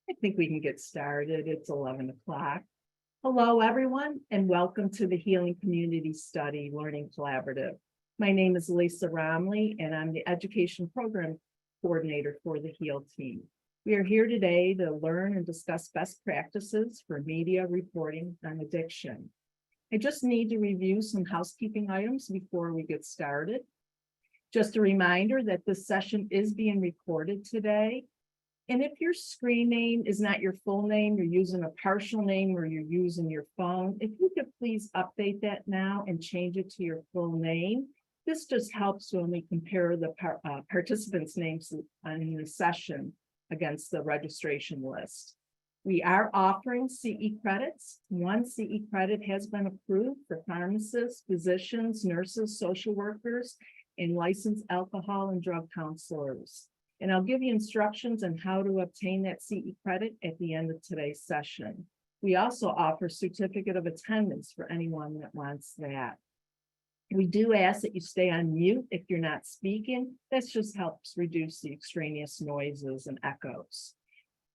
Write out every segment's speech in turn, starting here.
I think we can get started. It's 11 o'clock. Hello, everyone, and welcome to the Healing Community Study Learning Collaborative. My name is Lisa Romley, and I'm the Education Program Coordinator for the HEAL team. We are here today to learn and discuss best practices for media reporting on addiction. I just need to review some housekeeping items before we get started. Just a reminder that this session is being recorded today. And if your screen name is not your full name, you're using a partial name or you're using your phone, if you could please update that now and change it to your full name. This just helps when we compare the participants' names in the session against the registration list. We are offering CE credits. One CE credit has been approved for pharmacists, physicians, nurses, social workers, and licensed alcohol and drug counselors. And I'll give you instructions on how to obtain that CE credit at the end of today's session. We also offer certificate of attendance for anyone that wants that. We do ask that you stay on mute if you're not speaking. That just helps reduce the extraneous noises and echoes.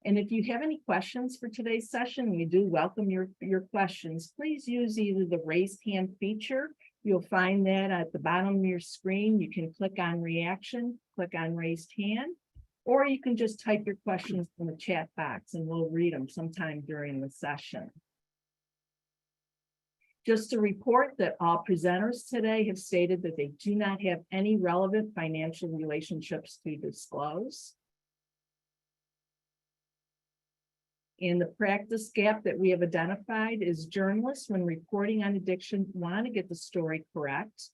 And if you have any questions for today's session, we do welcome your questions. Please use either the raised hand feature. You'll find that at the bottom of your screen. You can click on reaction, click on raised hand, or you can just type your questions in the chat box and we'll read them sometime during the session. Just to report that all presenters today have stated that they do not have any relevant financial relationships to disclose. And the practice gap that we have identified is journalists, when reporting on addiction, want to get the story correct.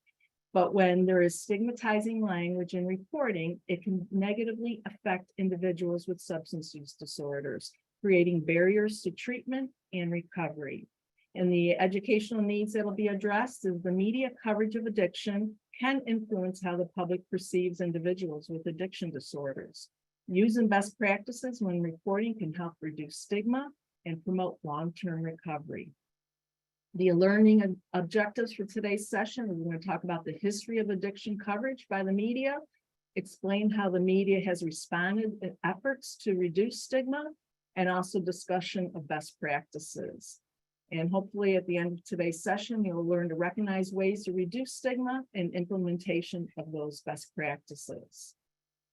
But when there is stigmatizing language in reporting, it can negatively affect individuals with substance use disorders, creating barriers to treatment and recovery. And the educational needs that will be addressed is the media coverage of addiction can influence how the public perceives individuals with addiction disorders. Using best practices when reporting can help reduce stigma and promote long-term recovery. The learning objectives for today's session, we're going to talk about the history of addiction coverage by the media, explain how the media has responded in efforts to reduce stigma, and also discussion of best practices. And hopefully at the end of today's session, you'll learn to recognize ways to reduce stigma and implementation of those best practices.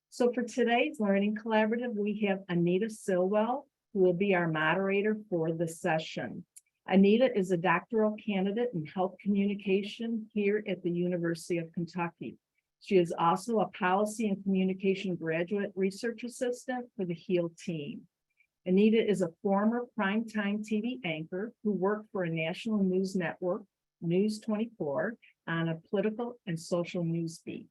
So for today's Learning Collaborative, we have Anita Silwell, who will be our moderator for the session. Anita is a doctoral candidate in health communication here at the University of Kentucky. She is also a policy and communication graduate research assistant for the HEAL team. Anita is a former primetime TV anchor who worked for a national news network, News 24, on a political and social news beat.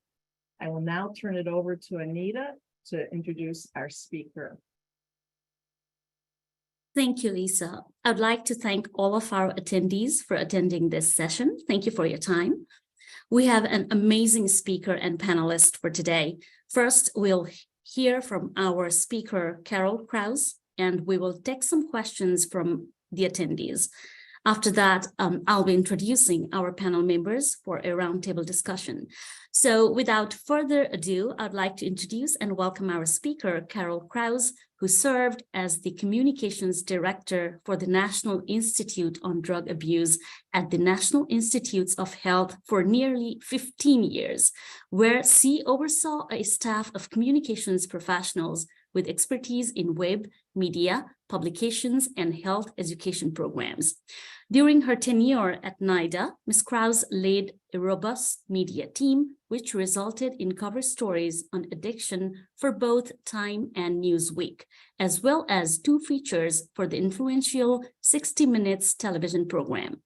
I will now turn it over to Anita to introduce our speaker. Thank you, Lisa. I'd like to thank all of our attendees for attending this session. Thank you for your time. We have an amazing speaker and panelist for today. First, we'll hear from our speaker, Krause, and we will take some questions from the attendees. After that, I'll be introducing our panel members for a roundtable discussion. So without further ado, I'd like to introduce and welcome our speaker, Krause, who served as the Communications Director for the National Institute on Drug Abuse at the National Institutes of Health for nearly 15 years, where she oversaw a staff of communications professionals with expertise in web, media, publications, and health education programs. During her tenure at NIDA, Ms. Krause led a robust media team, which resulted in cover stories on addiction for both Time and Newsweek, as well as 2 features for the influential 60 Minutes television program.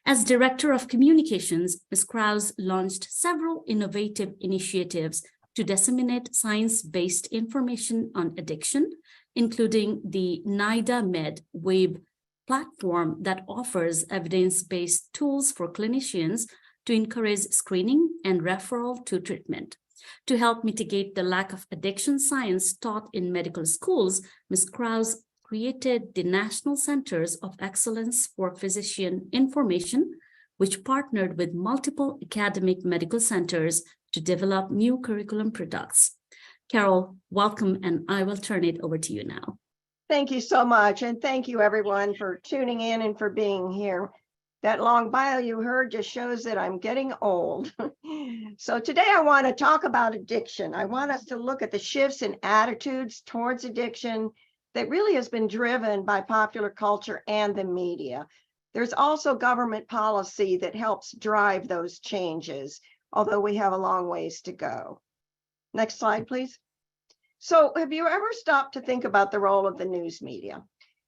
As Director of Communications, Ms. Krause launched several innovative initiatives to disseminate science-based information on addiction, including the NIDA Med web platform that offers evidence-based tools for clinicians to encourage screening and referral to treatment. To help mitigate the lack of addiction science taught in medical schools, Ms. Krause created the National Centers of Excellence for Physician Information, which partnered with multiple academic medical centers to develop new curriculum products. Carol, welcome, and I will turn it over to you now. Thank you so much. And thank you everyone for tuning in and for being here. That long bio you heard just shows that I'm getting old. So today I want to talk about addiction. I want us to look at the shifts in attitudes towards addiction that really has been driven by popular culture and the media. There's also government policy that helps drive those changes, although we have a long ways to go. Next slide, please. So have you ever stopped to think about the role of the news media?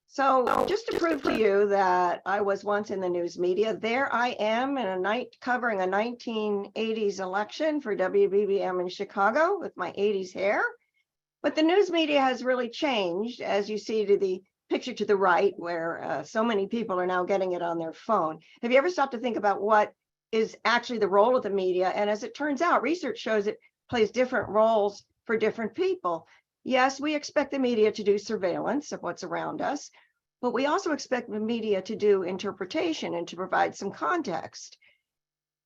So just to prove to you that I was once in the news media, there I am in a night covering a 1980s election for WBBM in Chicago with my 80s hair. But the news media has really changed, as you see to the picture to the right, where so many people are now getting it on their phone. Have you ever stopped to think about what is actually the role of the media? And as it turns out, research shows it plays different roles for different people. Yes, we expect the media to do surveillance of what's around us, but we also expect the media to do interpretation and to provide some context.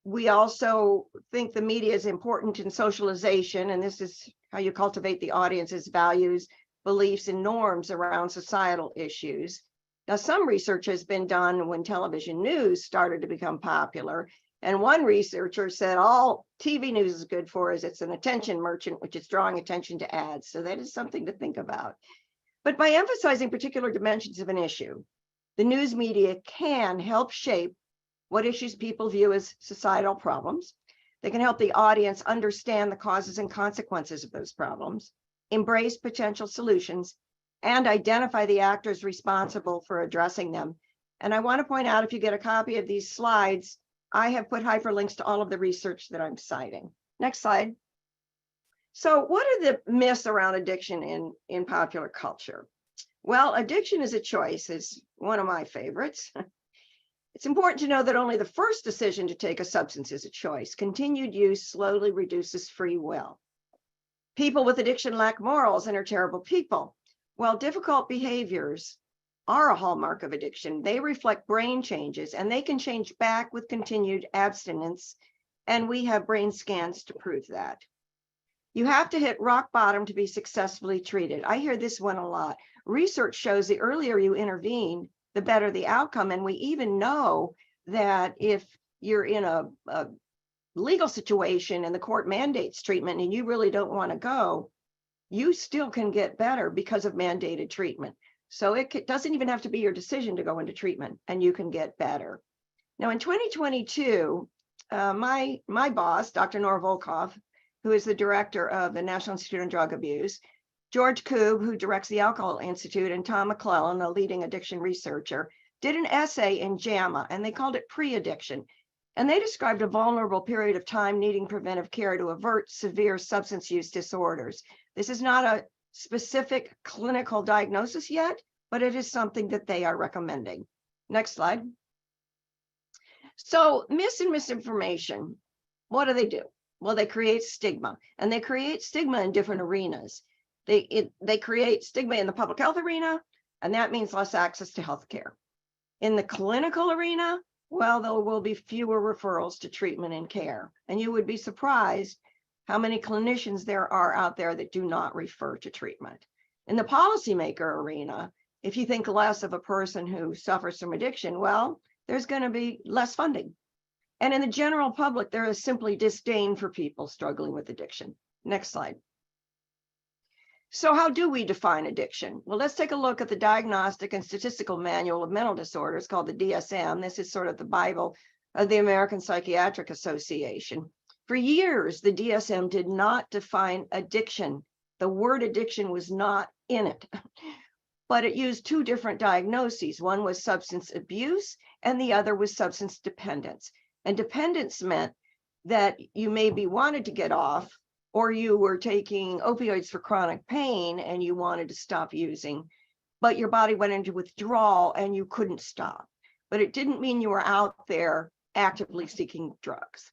We also think the media is important in socialization, and this is how you cultivate the audience's values, beliefs, and norms around societal issues. Now, some research has been done when television news started to become popular. And one researcher said all TV news is good for is it's an attention merchant, which is drawing attention to ads. So that is something to think about. But by emphasizing particular dimensions of an issue, the news media can help shape what issues people view as societal problems. They can help the audience understand the causes and consequences of those problems, embrace potential solutions, and identify the actors responsible for addressing them. And I want to point out, if you get a copy of these slides, I have put hyperlinks to all of the research that I'm citing. Next slide. So what are the myths around addiction in popular culture? Well, addiction is a choice is one of my favorites. It's important to know that only the first decision to take a substance is a choice. Continued use slowly reduces free will. People with addiction lack morals and are terrible people. While difficult behaviors are a hallmark of addiction, they reflect brain changes and they can change back with continued abstinence. And we have brain scans to prove that. You have to hit rock bottom to be successfully treated. I hear this one a lot. Research shows the earlier you intervene, the better the outcome. And we even know that if you're in a legal situation and the court mandates treatment and you really don't want to go, you still can get better because of mandated treatment. So it doesn't even have to be your decision to go into treatment and you can get better. Now in 2022, my boss, Dr. Nora Volkov, who is the director of the National Institute on Drug Abuse, George Koob, who directs the Alcohol Institute, and Tom McClellan, a leading addiction researcher, did an essay in JAMA, and they called it Pre-Addiction. And they described a vulnerable period of time needing preventive care to avert severe substance use disorders. This is not a specific clinical diagnosis yet, but it is something that they are recommending. Next slide. So myths and misinformation, what do? Well, they create stigma, and they create stigma in different arenas. They create stigma in the public health arena, and that means less access to healthcare. In the clinical arena, well, there will be fewer referrals to treatment and care. And you would be surprised how many clinicians there are out there that do not refer to treatment. In the policymaker arena, if you think less of a person who suffers from addiction, well, there's going to be less funding. And in the general public, there is simply disdain for people struggling with addiction. Next slide. So how do we define addiction? Well, let's take a look at the Diagnostic and Statistical Manual of Mental Disorders, called the DSM. This is sort of the Bible of the American Psychiatric Association. For years, the DSM did not define addiction. The word addiction was not in it, but it used two different diagnoses. One was substance abuse, and the other was substance dependence. And dependence meant that you maybe wanted to get off, or you were taking opioids for chronic pain and you wanted to stop using, but your body went into withdrawal and you couldn't stop. But it didn't mean you were out there actively seeking drugs.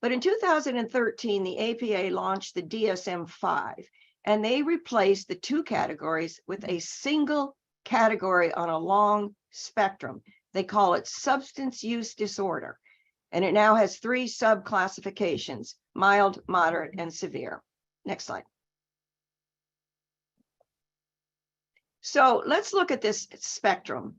But in 2013, the APA launched the DSM-5, and they replaced the two categories with a single category on a long spectrum. They call it substance use disorder. And it now has three subclassifications: mild, moderate, and severe. Next slide. So let's look at this spectrum.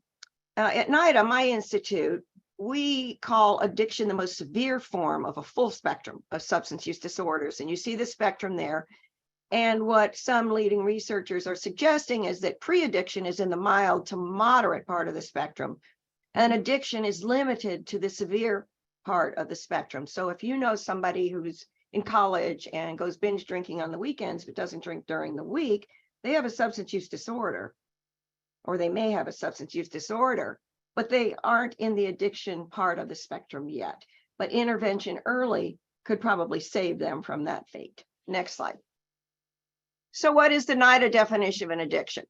At NIDA, my institute, we call addiction the most severe form of a full spectrum of substance use disorders. And you see the spectrum there. And what some leading researchers are suggesting is that pre-addiction is in the mild to moderate part of the spectrum, and addiction is limited to the severe part of the spectrum. So if you know somebody who's in college and goes binge drinking on the weekends, but doesn't drink during the week, they have a substance use disorder, or they may have a substance use disorder, but they aren't in the addiction part of the spectrum yet. But intervention early could probably save them from that fate. Next slide. So what is the NIDA definition of an addiction?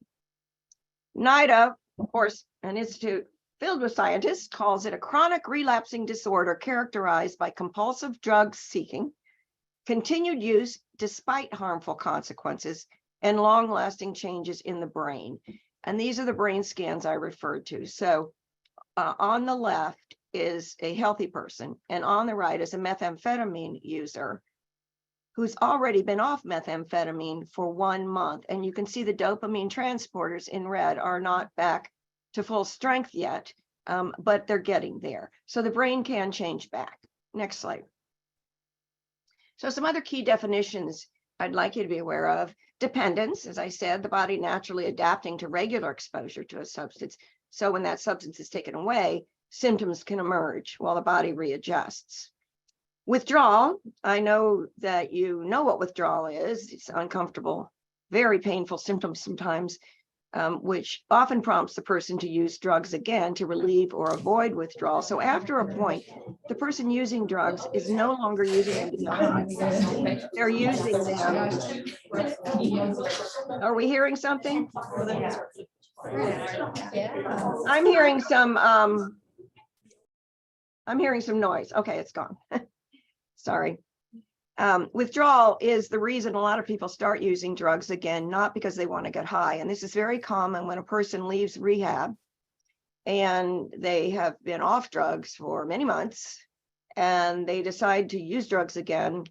NIDA, of course, an institute filled with scientists, calls it a chronic relapsing disorder characterized by compulsive drug seeking, continued use despite harmful consequences, and long-lasting changes in the brain. And these are the brain scans I referred to. So on the left is a healthy person, and on the right is a methamphetamine user who's already been off methamphetamine for 1 month. And you can see the dopamine transporters in red are not back to full strength yet, but they're getting there. So the brain can change back. Next slide. So some other key definitions I'd like you to be aware of. Dependence, as I said, the body naturally adapting to regular exposure to a substance. So when that substance is taken away, symptoms can emerge while the body readjusts. Withdrawal, I know that you know what withdrawal is. It's uncomfortable, very painful symptoms sometimes, which often prompts the person to use drugs again to relieve or avoid withdrawal. So after a point, the person using drugs is no longer using them to get high. They're using them. Are we hearing something? I'm hearing some noise. Okay, it's gone. Sorry. Withdrawal is the reason a lot of people start using drugs again, not because they want to get high. And this is very common when a person leaves rehab and they have been off drugs for many months and they decide to use drugs again,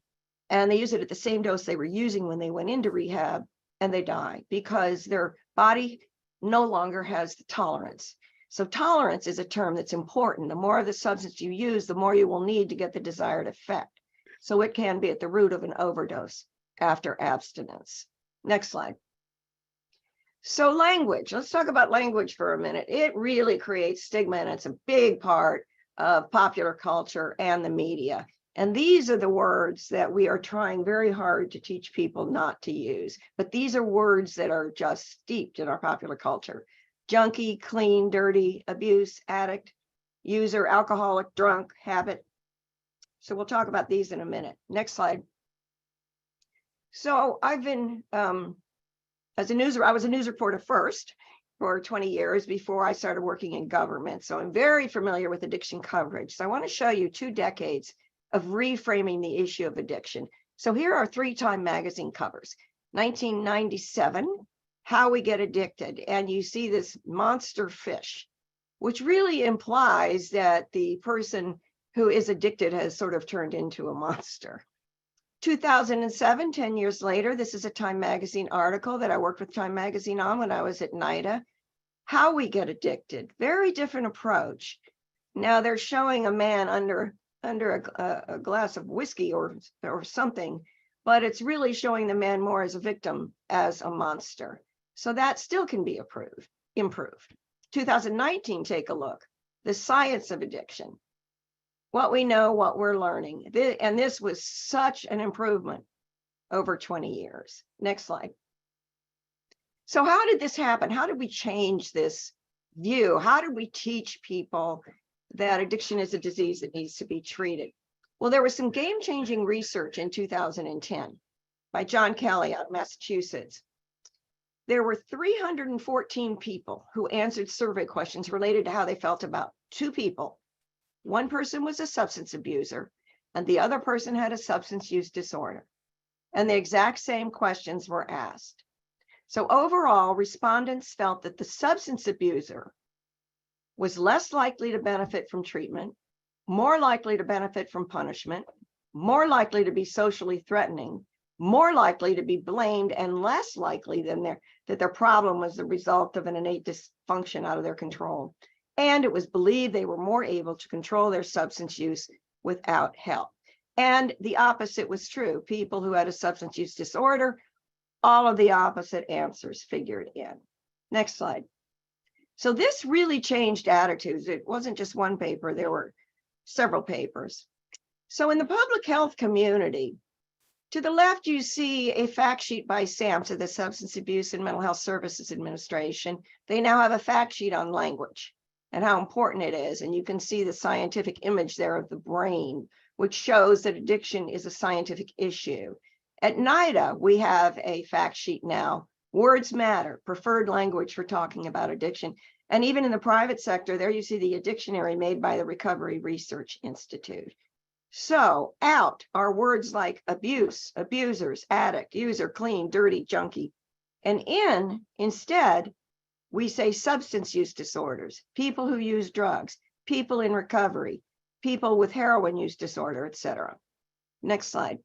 and they use it at the same dose they were using when they went into rehab, and they die because their body no longer has the tolerance. So tolerance is a term that's important. The more of the substance you use, the more you will need to get the desired effect. So it can be at the root of an overdose after abstinence. Next slide. So language, let's talk about language for a minute. It really creates stigma, and it's a big part of popular culture and the media. And these are the words that we are trying very hard to teach people not to use. But these are words that are just steeped in our popular culture. Junkie, clean, dirty, abuse, addict, user, alcoholic, drunk, habit. So we'll talk about these in a minute. Next slide. So I've been, I was a news reporter first for 20 years before I started working in government. So I'm very familiar with addiction coverage. So I want to show you 2 decades of reframing the issue of addiction. So here are 3 Time magazine covers. 1997, How We Get Addicted. And you see this monster fish, which really implies that the person who is addicted has sort of turned into a monster. 2007, 10 years later, this is a Time magazine article that I worked with Time magazine on when I was at NIDA. How We Get Addicted, very different approach. Now they're showing a man under a glass of whiskey or something, but it's really showing the man more as a victim, as a monster. So that still can be improved. 2019, take a look. The science of addiction. What we know, what we're learning. And this was such an improvement over 20 years. Next slide. So how did this happen? How did we change this view? How did we teach people that addiction is a disease that needs to be treated? Well, there was some game-changing research in 2010 by John Kelly out of Massachusetts. There were 314 people who answered survey questions related to how they felt about 2 people. One person was a substance abuser, and the other person had a substance use disorder. And the exact same questions were asked. So overall, respondents felt that the substance abuser was less likely to benefit from treatment, more likely to benefit from punishment, more likely to be socially threatening, more likely to be blamed, and less likely than that their problem was the result of an innate dysfunction out of their control. And it was believed they were more able to control their substance use without help. And the opposite was true. People who had a substance use disorder, all of the opposite answers figured in. Next slide. So this really changed attitudes. It wasn't just one paper, there were several papers. So in the public health community, to the left, you see a fact sheet by SAMHSA, the Substance Abuse and Mental Health Services Administration. They now have a fact sheet on language and how important it is. And you can see the scientific image there of the brain, which shows that addiction is a scientific issue. At NIDA, we have a fact sheet now. Words matter, preferred language for talking about addiction. And even in the private sector, there you see the dictionary made by the Recovery Research Institute. So out are words like abuse, abusers, addict, user, clean, dirty, junkie. And in, instead, we say substance use disorders, people who use drugs, people in recovery, people with heroin use disorder, etc. Next slide.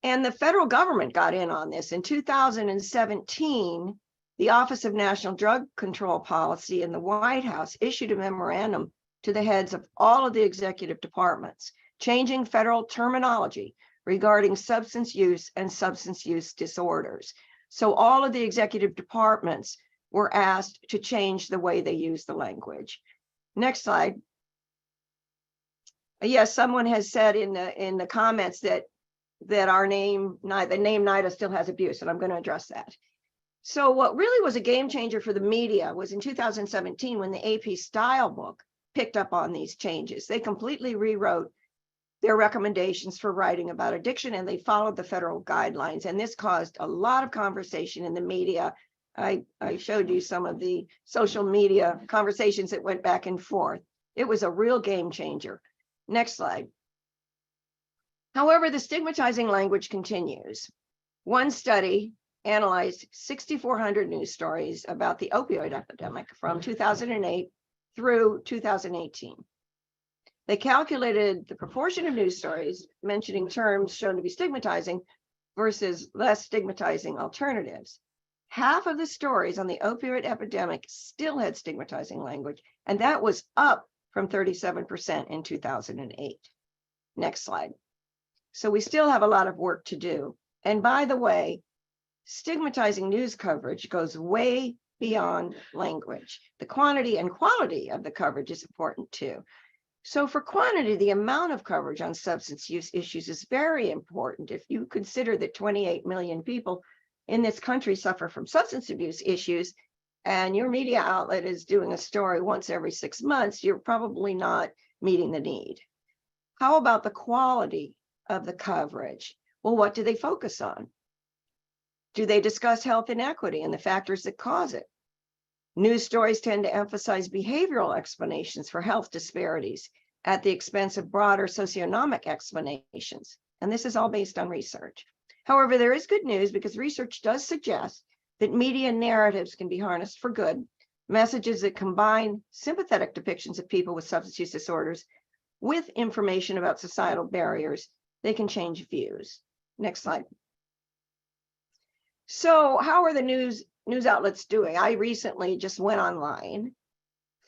And the federal government got in on this. In 2017, the Office of National Drug Control Policy in the White House issued a memorandum to the heads of all of the executive departments, changing federal terminology regarding substance use and substance use disorders. So all of the executive departments were asked to change the way they use the language. Next slide. Yes, someone has said in the comments that our name, the name NIDA still has abuse, and I'm going to address that. So what really was a game changer for the media was in 2017 when the AP Style book picked up on these changes. They completely rewrote their recommendations for writing about addiction, and they followed the federal guidelines. And this caused a lot of conversation in the media. I showed you some of the social media conversations that went back and forth. It was a real game changer. Next slide. However, the stigmatizing language continues. One study analyzed 6,400 news stories about the opioid epidemic from 2008 through 2018. They calculated the proportion of news stories mentioning terms shown to be stigmatizing versus less stigmatizing alternatives. Half of the stories on the opioid epidemic still had stigmatizing language, and that was up from 37% in 2008. Next slide. So we still have a lot of work to do. And by the way, stigmatizing news coverage goes way beyond language. The quantity and quality of the coverage is important too. So for quantity, the amount of coverage on substance use issues is very important. If you consider that 28 million people in this country suffer from substance abuse issues, and your media outlet is doing a story once every 6 months, you're probably not meeting the need. How about the quality of the coverage? Well, what do they focus on? Do they discuss health inequity and the factors that cause it? News stories tend to emphasize behavioral explanations for health disparities at the expense of broader socioeconomic explanations. And this is all based on research. However, there is good news because research does suggest that media narratives can be harnessed for good, messages that combine sympathetic depictions of people with substance use disorders with information about societal barriers. They can change views. Next slide. So how are the news outlets doing? I recently just went online.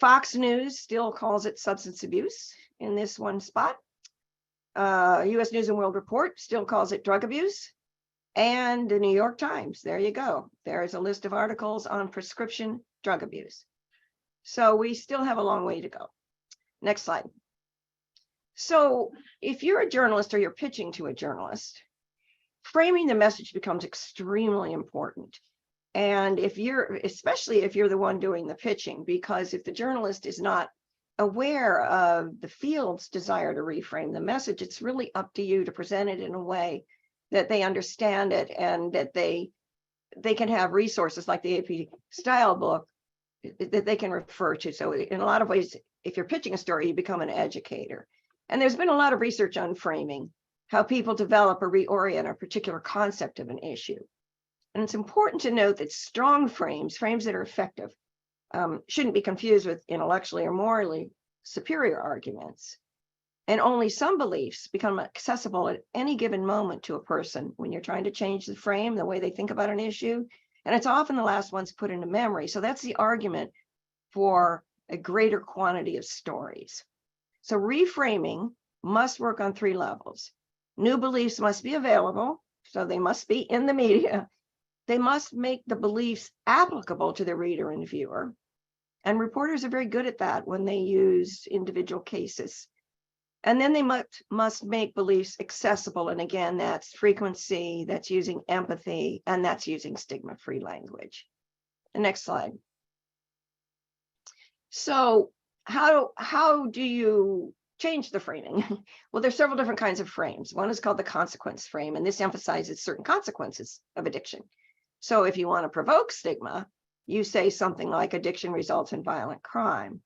Fox News still calls it substance abuse in this one spot. US News and World Report still calls it drug abuse. And the New York Times, there you go. There's a list of articles on prescription drug abuse. So we still have a long way to go. Next slide. So if you're a journalist or you're pitching to a journalist, framing the message becomes extremely important. And especially if you're the one doing the pitching, because if the journalist is not aware of the field's desire to reframe the message, it's really up to you to present it in a way that they understand it and that they can have resources like the AP Style book that they can refer to. So in a lot of ways, if you're pitching a story, you become an educator. And there's been a lot of research on framing, how people develop or reorient a particular concept of an issue. And it's important to note that strong frames that are effective, shouldn't be confused with intellectually or morally superior arguments. And only some beliefs become accessible at any given moment to a person when you're trying to change the frame, the way they think about an issue. And it's often the last ones put into memory. So that's the argument for a greater quantity of stories. So reframing must work on 3 levels. New beliefs must be available, so they must be in the media. They must make the beliefs applicable to the reader and viewer. And reporters are very good at that when they use individual cases. And then they must make beliefs accessible. And again, that's frequency, that's using empathy, and that's using stigma-free language. The next slide. So how do you change the framing? Well, there's several different kinds of frames. One is called the consequence frame, and this emphasizes certain consequences of addiction. So if you want to provoke stigma, you say something like addiction results in violent crime.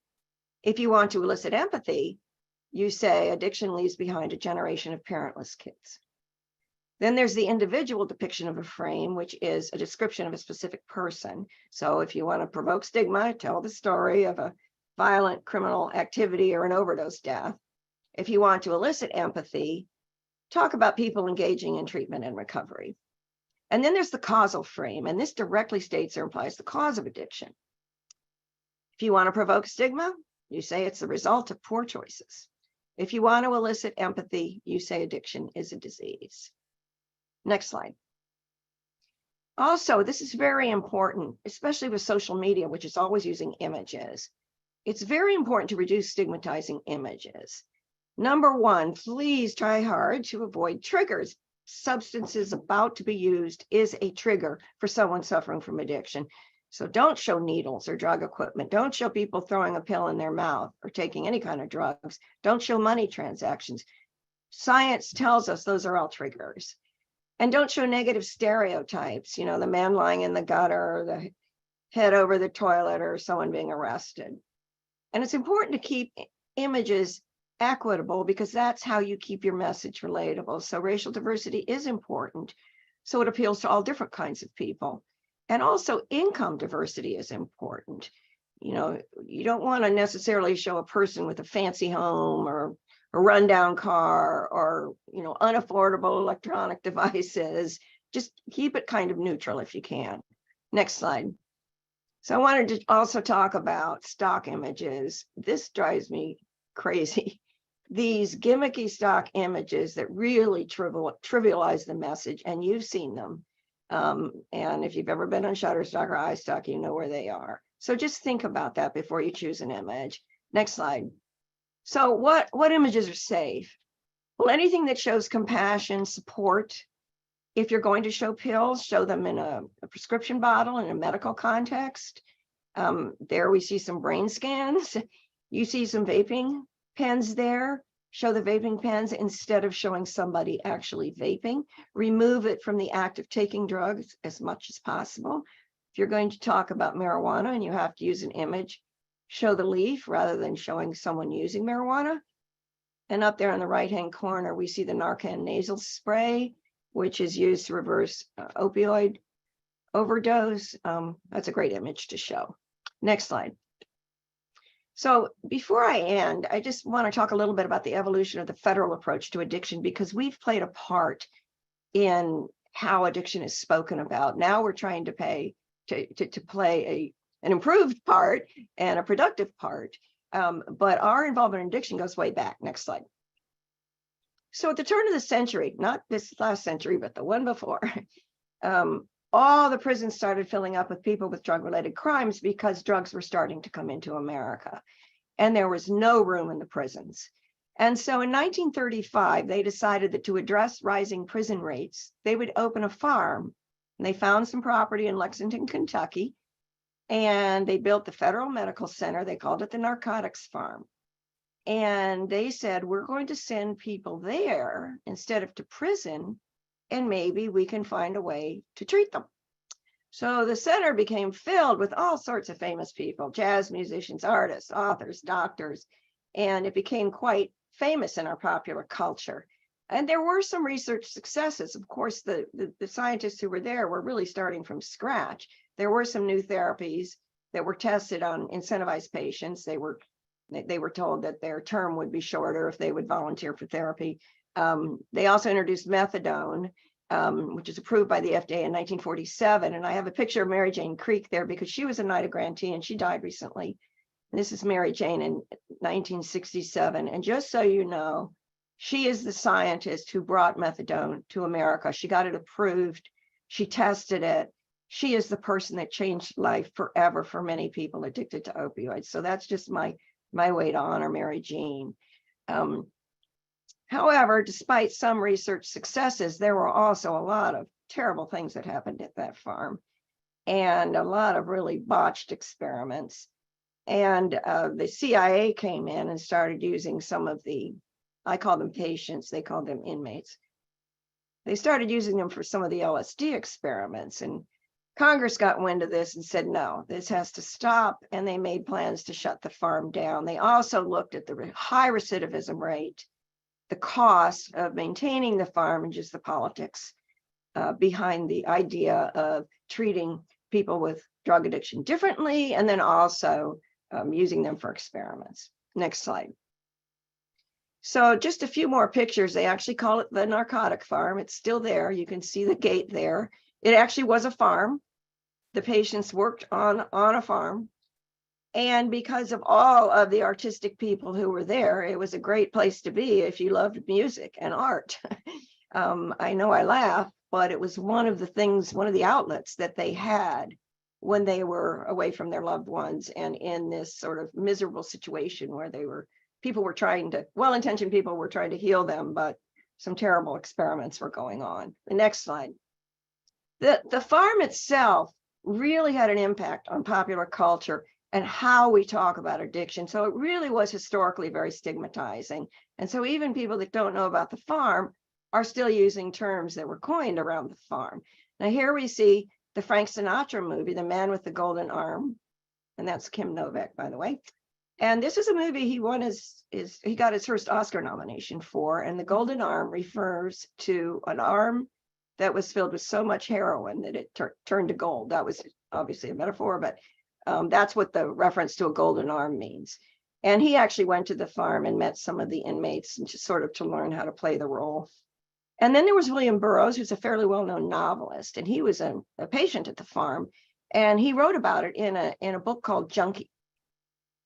If you want to elicit empathy, you say addiction leaves behind a generation of parentless kids. Then there's the individual depiction of a frame, which is a description of a specific person. So if you want to provoke stigma, tell the story of a violent criminal activity or an overdose death. If you want to elicit empathy, talk about people engaging in treatment and recovery. And then there's the causal frame, and this directly states or implies the cause of addiction. If you want to provoke stigma, you say it's the result of poor choices. If you want to elicit empathy, you say addiction is a disease. Next slide. Also, this is very important, especially with social media, which is always using images. It's very important to reduce stigmatizing images. Number 1, please try hard to avoid triggers. Substances about to be used is a trigger for someone suffering from addiction. So don't show needles or drug equipment. Don't show people throwing a pill in their mouth or taking any kind of drugs. Don't show money transactions. Science tells us those are all triggers. And don't show negative stereotypes, you know, the man lying in the gutter, or the head over the toilet, or someone being arrested. And it's important to keep images equitable because that's how you keep your message relatable. So racial diversity is important. So it appeals to all different kinds of people. And also income diversity is important. You know, you don't want to necessarily show a person with a fancy home or a rundown car or, you know, unaffordable electronic devices. Just keep it kind of neutral if you can. Next slide. So I wanted to also talk about stock images. This drives me crazy. These gimmicky stock images that really trivialize the message, and you've seen them. And if you've ever been on Shutterstock or iStock, you know where they are. So just think about that before you choose an image. Next slide. So what images are safe? Well, anything that shows compassion, support. If you're going to show pills, show them in a prescription bottle in a medical context. There we see some brain scans. You see some vaping pens there. Show the vaping pens instead of showing somebody actually vaping. Remove it from the act of taking drugs as much as possible. If you're going to talk about marijuana and you have to use an image, show the leaf rather than showing someone using marijuana. And up there in the right-hand corner, we see the Narcan nasal spray, which is used to reverse opioid overdose. That's a great image to show. Next slide. So before I end, I just want to talk a little bit about the evolution of the federal approach to addiction, because we've played a part in how addiction is spoken about. Now we're trying to play an improved part and a productive part. But our involvement in addiction goes way back. Next slide. So at the turn of the century, not this last century, but the one before, all the prisons started filling up with people with drug-related crimes because drugs were starting to come into America, and there was no room in the prisons. And so in 1935, they decided that to address rising prison rates, they would open a farm. And they found some property in Lexington, Kentucky, and they built the Federal Medical Center. They called it the Narcotics Farm. And they said, we're going to send people there instead of to prison, and maybe we can find a way to treat them. So the center became filled with all sorts of famous people, jazz musicians, artists, authors, doctors, and it became quite famous in our popular culture. And there were some research successes. Of course, the scientists who were there were really starting from scratch. There were some new therapies that were tested on incentivized patients. They were told that their term would be shorter if they would volunteer for therapy. They also introduced methadone, which is approved by the FDA in 1947. And I have a picture of Mary Jane Creek there because she was a NIDA grantee and she died recently. And this is Mary Jane in 1967. And just so you know, she is the scientist who brought methadone to America. She got it approved. She tested it. She is the person that changed life forever for many people addicted to opioids. So that's just my way to honor Mary Jane. However, despite some research successes, there were also a lot of terrible things that happened at that farm and a lot of really botched experiments. And the CIA came in and started using some of the, I call them patients, they called them inmates. They started using them for some of the LSD experiments, and Congress got wind of this and said, no, this has to stop. And they made plans to shut the farm down. They also looked at the high recidivism rate, the cost of maintaining the farm, and just the politics behind the idea of treating people with drug addiction differently, and then also using them for experiments. Next slide. So just a few more pictures. They actually call it the narcotic farm. It's still there. You can see the gate there. It actually was a farm. The patients worked on a farm. And because of all of the artistic people who were there, it was a great place to be if you loved music and art. I know I laugh, but it was one of the things, one of the outlets that they had when they were away from their loved ones and in this sort of miserable situation where people were trying to, well-intentioned people were trying to heal them, but some terrible experiments were going on. The next slide. The farm itself really had an impact on popular culture and how we talk about addiction. So it really was historically very stigmatizing. And so even people that don't know about the farm are still using terms that were coined around the farm. Now here we see the Frank Sinatra movie, The Man with the Golden Arm. And that's Kim Novak, by the way. And this is a movie he won he got his first Oscar nomination for. And the golden arm refers to an arm that was filled with so much heroin that it turned to gold. That was obviously a metaphor, but that's what the reference to a golden arm means. And he actually went to the farm and met some of the inmates and just sort of to learn how to play the role. And then there was William Burroughs, who's a fairly well-known novelist, and he was a patient at the farm. And he wrote about it in a book called Junkie.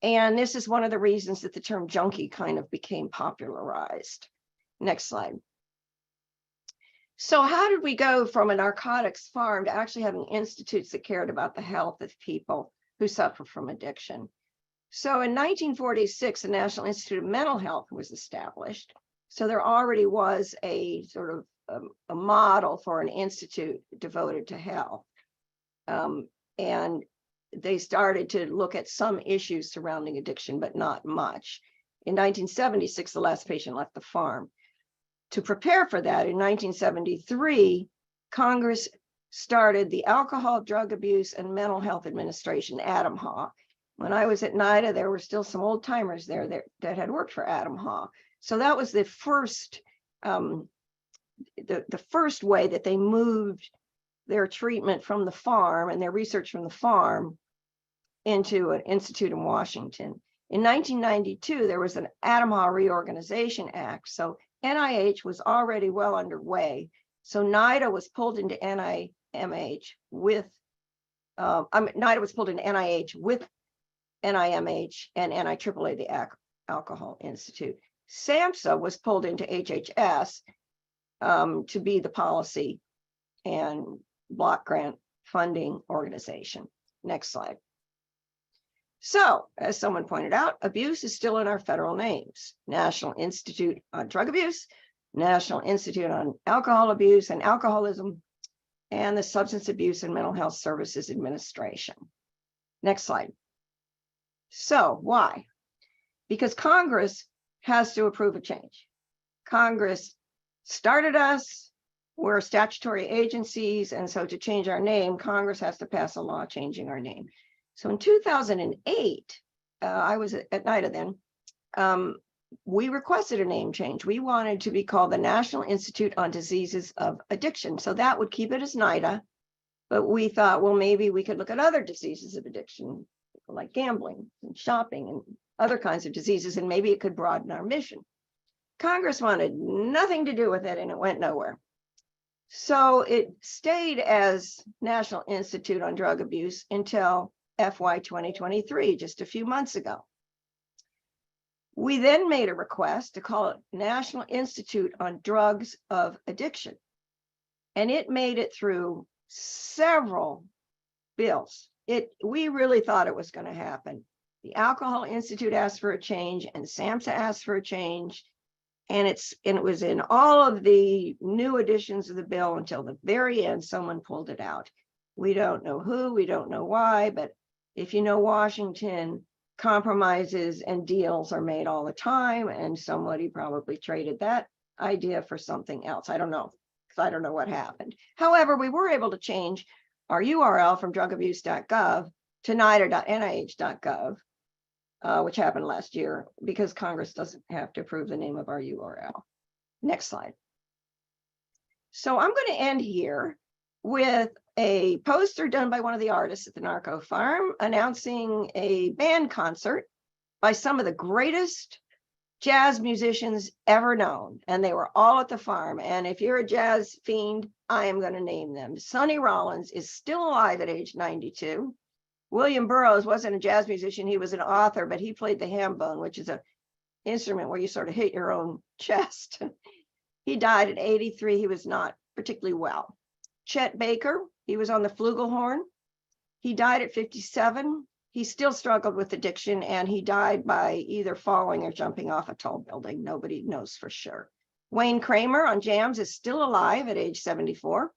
And this is one of the reasons that the term junkie kind of became popularized. Next slide. So how did we go from a narcotics farm to actually having institutes that cared about the health of people who suffer from addiction? So in 1946, the National Institute of Mental Health was established. So there already was a sort of a model for an institute devoted to health. And they started to look at some issues surrounding addiction, but not much. In 1976, the last patient left the farm. To prepare for that, in 1973, Congress started the Alcohol, Drug Abuse, and Mental Health Administration, ADAMHA. When I was at NIDA, there were still some old timers there that had worked for ADAMHA. So that was the first, the first way that they moved their treatment from the farm and their research from the farm into an institute in Washington. In 1992, there was an ADAMHA Reorganization Act. So NIH was already well underway. So NIDA was pulled into NIMH with, NIDA was pulled into NIH with NIMH and NIAAA, the Alcohol Institute. SAMHSA was pulled into HHS to be the policy and block grant funding organization. Next slide. So, as someone pointed out, abuse is still in our federal names: National Institute on Drug Abuse, National Institute on Alcohol Abuse and Alcoholism, and the Substance Abuse and Mental Health Services Administration. Next slide. So, why? Because Congress has to approve a change. Congress started us. We're statutory agencies, and so to change our name, Congress has to pass a law changing our name. So in 2008, I was at NIDA then, we requested a name change. We wanted to be called the National Institute on Diseases of Addiction. So that would keep it as NIDA, but we thought, well, maybe we could look at other diseases of addiction, like gambling and shopping and other kinds of diseases, and maybe it could broaden our mission. Congress wanted nothing to do with it, and it went nowhere. So it stayed as National Institute on Drug Abuse until FY 2023, just a few months ago. We then made a request to call it National Institute on Drugs of Addiction. And it made it through several bills. We really thought it was going to happen. The Alcohol Institute asked for a change, and SAMHSA asked for a change. And it was in all of the new editions of the bill until the very end, someone pulled it out. We don't know who, we don't know why, but if you know Washington, compromises and deals are made all the time, and somebody probably traded that idea for something else. I don't know, because I don't know what happened. However, we were able to change our URL from drugabuse.gov to NIDA.nih.gov, which happened last year because Congress doesn't have to approve the name of our URL. Next slide. So I'm going to end here with a poster done by one of the artists at the Narco Farm announcing a band concert by some of the greatest jazz musicians ever known. And they were all at the farm. And if you're a jazz fiend, I am going to name them. Sonny Rollins is still alive at age 92. William Burroughs wasn't a jazz musician, he was an author, but he played the ham bone, which is an instrument where you sort of hit your own chest. He died at 83, he was not particularly well. Chet Baker, he was on the flugelhorn. He died at 57. He still struggled with addiction, and he died by either falling or jumping off a tall building. Nobody knows for sure. Wayne Kramer on jams is still alive at age 74.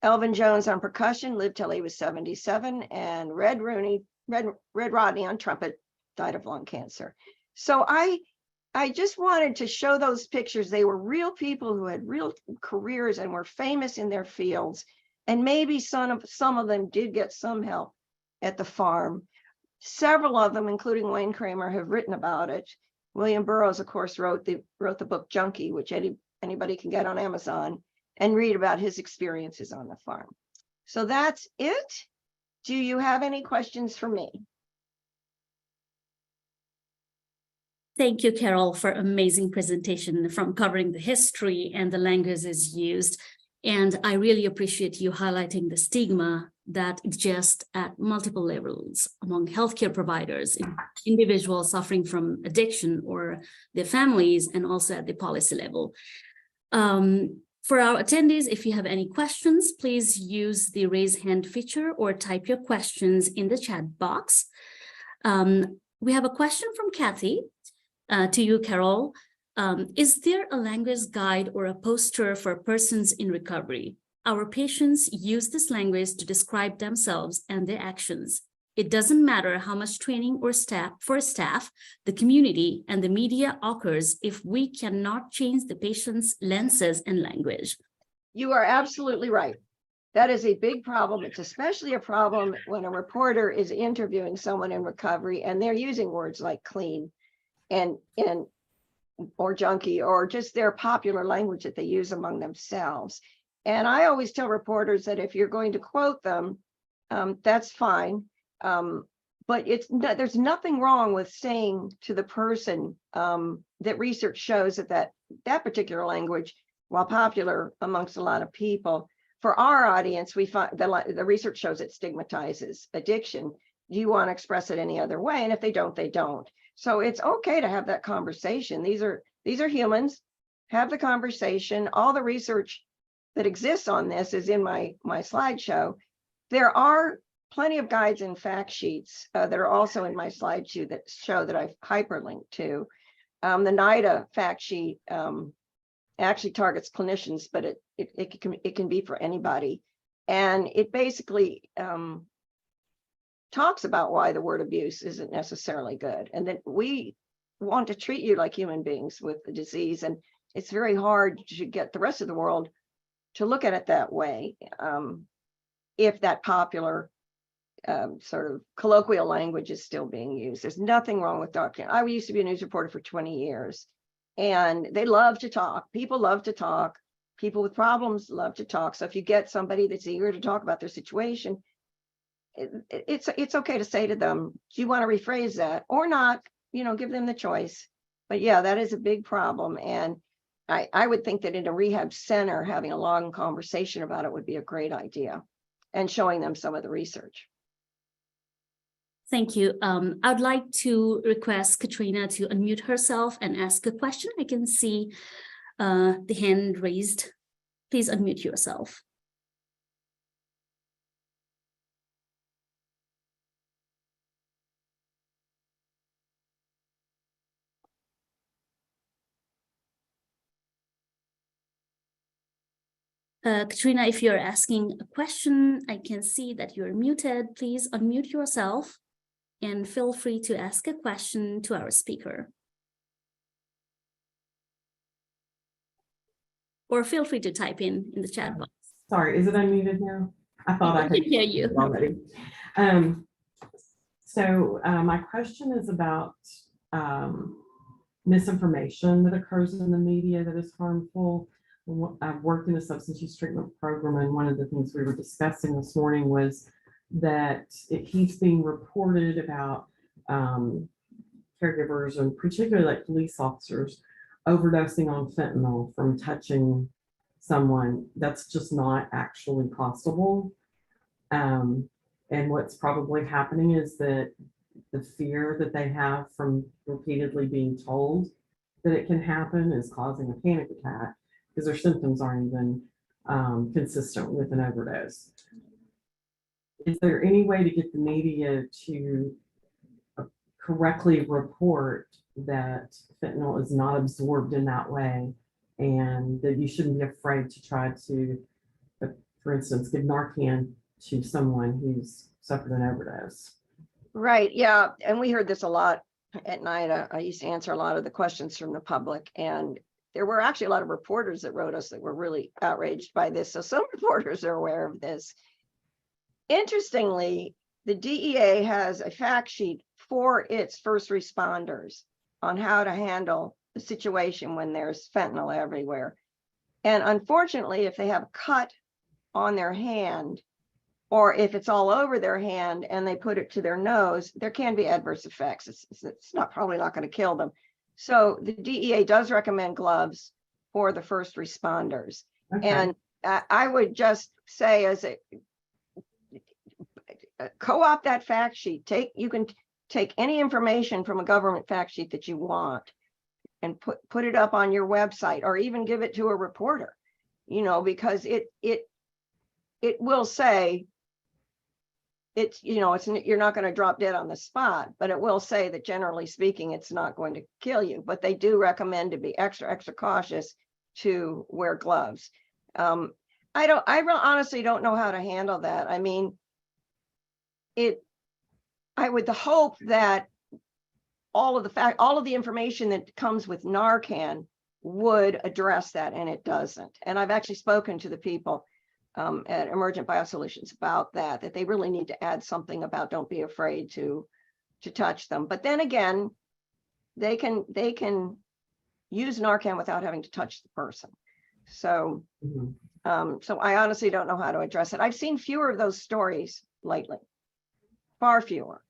Elvin Jones on percussion lived till he was 77, and Red Rodney on trumpet died of lung cancer. So I just wanted to show those pictures. They were real people who had real careers and were famous in their fields, and maybe some of them did get some help at the farm. Several of them, including Wayne Kramer, have written about it. William Burroughs, of course, wrote the book Junkie, which anybody can get on Amazon and read about his experiences on the farm. So that's it. Do you have any questions for me? Thank you, Carol, for amazing presentation from covering the history and the languages used. And I really appreciate you highlighting the stigma that exists at multiple levels among healthcare providers, individuals suffering from addiction or their families, and also at the policy level. For our attendees, if you have any questions, please use the raise hand feature or type your questions in the chat box. We have a question from Kathy to you, Carol. Is there a language guide or a poster for persons in recovery? Our patients use this language to describe themselves and their actions. It doesn't matter how much training or staff, the community, and the media occurs if we cannot change the patient's lenses and language. You are absolutely right. That is a big problem. It's especially a problem when a reporter is interviewing someone in recovery and they're using words like clean and or junkie, or just their popular language that they use among themselves. And I always tell reporters that if you're going to quote them, that's fine. But there's nothing wrong with saying to the person that research shows that particular language, while popular amongst a lot of people, for our audience, we find the research shows it stigmatizes addiction. Do you want to express it any other way? And if they don't, they don't. So it's okay to have that conversation. These are humans. Have the conversation. All the research that exists on this is in my slideshow. There are plenty of guides and fact sheets that are also in my slideshow that show that I've hyperlinked to. The NIDA fact sheet actually targets clinicians, but it can be for anybody. And it basically talks about why the word abuse isn't necessarily good, and that we want to treat you like human beings with the disease. And it's very hard to get the rest of the world to look at it that way. If that popular sort of colloquial language is still being used. There's nothing wrong with talking. I used to be a news reporter for 20 years, and they love to talk. People love to talk. People with problems love to talk. So if you get somebody that's eager to talk about their situation, it's okay to say to them, do you want to rephrase that or not? Give them the choice. But yeah, that is a big problem. And I would think that in a rehab center, having a long conversation about it would be a great idea, and showing them some of the research. Thank you. I'd like to request Katrina to unmute herself and ask a question. I can see the hand raised. Please unmute yourself. Katrina, if you're asking a question, I can see that you're muted. Please unmute yourself and feel free to ask a question to our speaker. Or feel free to type in the chat box. Sorry, is it unmuted now? I thought I can hear you already. My question is about misinformation that occurs in the media that is harmful. I've worked in a substance use treatment program, and one of the things we were discussing this morning was that it keeps being reported about caregivers, and particularly like police officers, overdosing on fentanyl from touching someone. That's just not actually possible. And what's probably happening is that the fear that they have from repeatedly being told that it can happen is causing a panic attack, because their symptoms aren't even consistent with an overdose. Is there any way to get the media to correctly report that fentanyl is not absorbed in that way, and that you shouldn't be afraid to try to, for instance, give Narcan to someone who's suffered an overdose? Right, yeah, and we heard this a lot at NIDA. I used to answer a lot of the questions from the public, and there were actually a lot of reporters that wrote us that were really outraged by this. So some reporters are aware of this. Interestingly, the DEA has a fact sheet for its first responders on how to handle the situation when there's fentanyl everywhere. And unfortunately, if they have a cut on their hand, or if it's all over their hand and they put it to their nose, there can be adverse effects. It's probably not going to kill them. So the DEA does recommend gloves for the first responders. Okay. And I would just say, as a co-opt that fact sheet. You can take any information from a government fact sheet that you want and put it up on your website, or even give it to a reporter, because it will say you're not going to drop dead on the spot, but it will say that generally speaking, it's not going to kill you. But they do recommend to be extra cautious to wear gloves. I honestly don't know how to handle that. I mean, I would hope that all of the information that comes with Narcan would address that, and it doesn't. And I've actually spoken to the people at Emergent Biosolutions about that they really need to add something about don't be afraid to touch them. But then again, they can use Narcan without having to touch the person. So, so I honestly don't know how to address it. I've seen fewer of those stories lately, far fewer.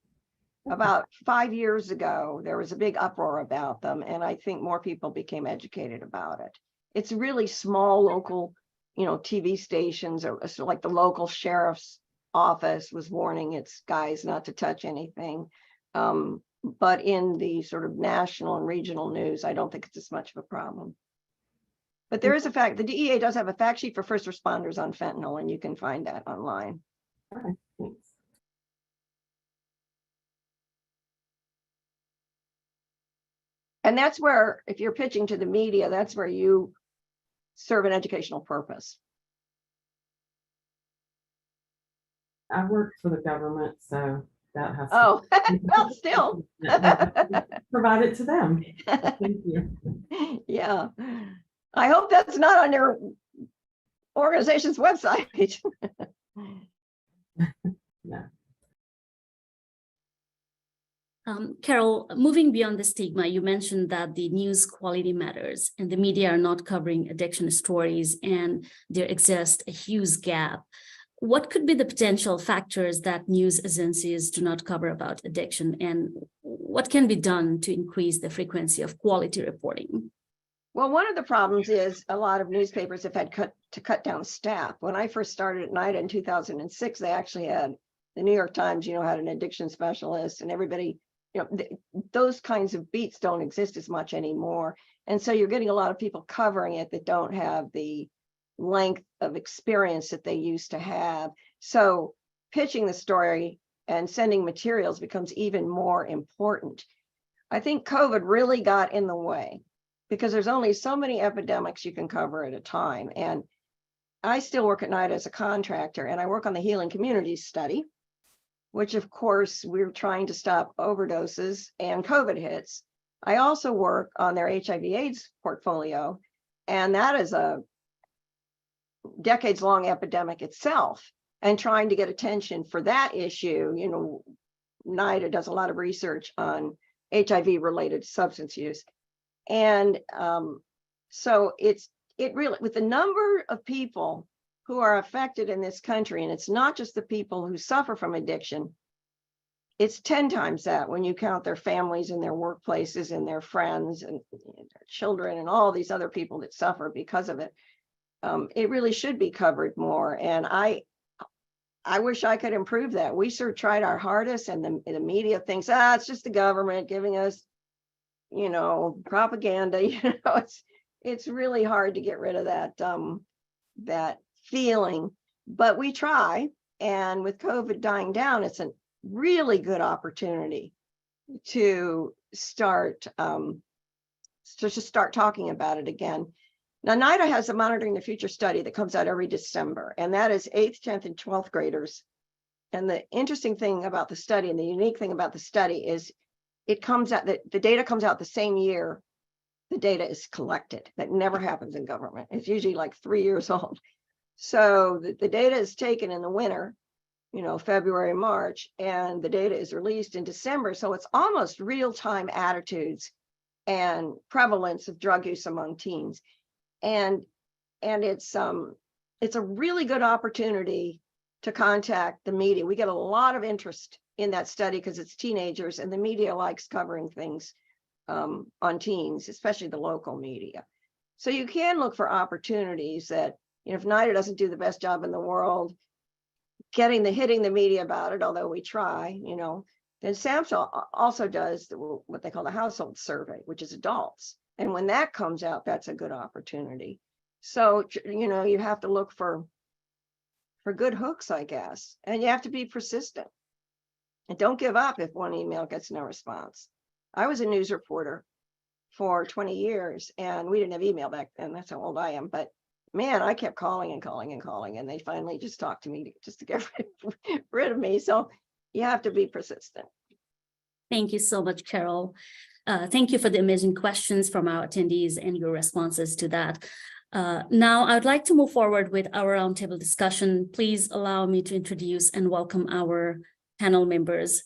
About 5 years ago, there was a big uproar about them, and I think more people became educated about it. It's really small local, TV stations, or like the local sheriff's office was warning its guys not to touch anything. But in the sort of national and regional news, I don't think it's as much of a problem. But there is a fact, the DEA does have a fact sheet for first responders on fentanyl, and you can find that online. All right, thanks. And that's where, if you're pitching to the media, that's where you serve an educational purpose. I work for the government, so that has to well, still provide it to them. Thank you. Yeah, I hope that's not on your organization's website. Yeah. Carol, moving beyond the stigma, you mentioned that the news quality matters and the media are not covering addiction stories, and there exists a huge gap. What could be the potential factors that news agencies do not cover about addiction, and what can be done to increase the frequency of quality reporting? Well, one of the problems is a lot of newspapers have had to cut down staff. When I first started at NIDA in 2006, they actually had the New York Times, had an addiction specialist, and everybody, those kinds of beats don't exist as much anymore. And so you're getting a lot of people covering it that don't have the length of experience that they used to have. So pitching the story and sending materials becomes even more important. I think COVID really got in the way because there's only so many epidemics you can cover at a time. And I still work at NIDA as a contractor, and I work on the Healing Communities study, which of course we're trying to stop overdoses and COVID hits. I also work on their HIV/AIDS portfolio, and that is a decades-long epidemic itself, and trying to get attention for that issue. NIDA does a lot of research on HIV-related substance use. And so it really, with the number of people who are affected in this country, and it's not just the people who suffer from addiction, it's 10 times that when you count their families and their workplaces and their friends and their children and all these other people that suffer because of it. It really should be covered more. And I wish I could improve that. We sort of tried our hardest, and the media thinks, it's just the government giving us, propaganda. It's really hard to get rid of that feeling, but we try. And with COVID dying down, it's a really good opportunity to start talking about it again. Now, NIDA has a Monitoring the Future study that comes out every December, and that is 8th, 10th, and 12th graders. And the interesting thing about the study, and the unique thing about the study, is it comes out that the data comes out the same year the data is collected. That never happens in government. It's usually like 3 years old. So the data is taken in the winter, February, March, and the data is released in December. So it's almost real-time attitudes and prevalence of drug use among teens. And it's a really good opportunity to contact the media. We get a lot of interest in that study because it's teenagers, and the media likes covering things on teens, especially the local media. So you can look for opportunities that, if NIDA doesn't do the best job in the world hitting the media about it, although we try, then SAMHSA also does what they call the household survey, which is adults. And when that comes out, that's a good opportunity. So, you have to look for good hooks, I guess, and you have to be persistent. And don't give up if one email gets no response. I was a news reporter for 20 years, and we didn't have email back then. That's how old I am. But man, I kept calling and calling and calling, and they finally just talked to me just to get rid of me. So you have to be persistent. Thank you so much, Carol. Thank you for the amazing questions from our attendees and your responses to that. Now, I'd like to move forward with our roundtable discussion. Please allow me to introduce and welcome our panel members.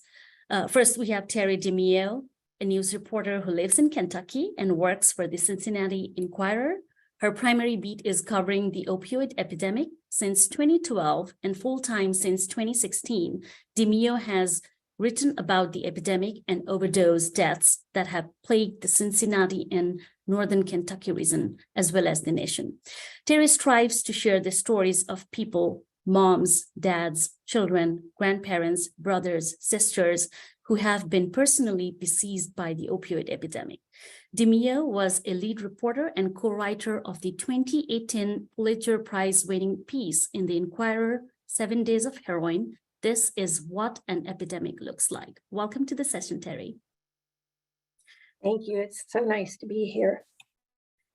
First, we have Terry DeMio, a news reporter who lives in Kentucky and works for the Cincinnati Enquirer. Her primary beat is covering the opioid epidemic since 2012 and full-time since 2016. DeMio has written about the epidemic and overdose deaths that have plagued the Cincinnati and Northern Kentucky region, as well as the nation. Terry strives to share the stories of people, moms, dads, children, grandparents, brothers, sisters, who have been personally besieged by the opioid epidemic. DeMio was a lead reporter and co-writer of the 2018 Pulitzer Prize-winning piece in the Enquirer, 7 Days of Heroin. This is what an epidemic looks like. Welcome to the session, Terry. Thank you. It's so nice to be here.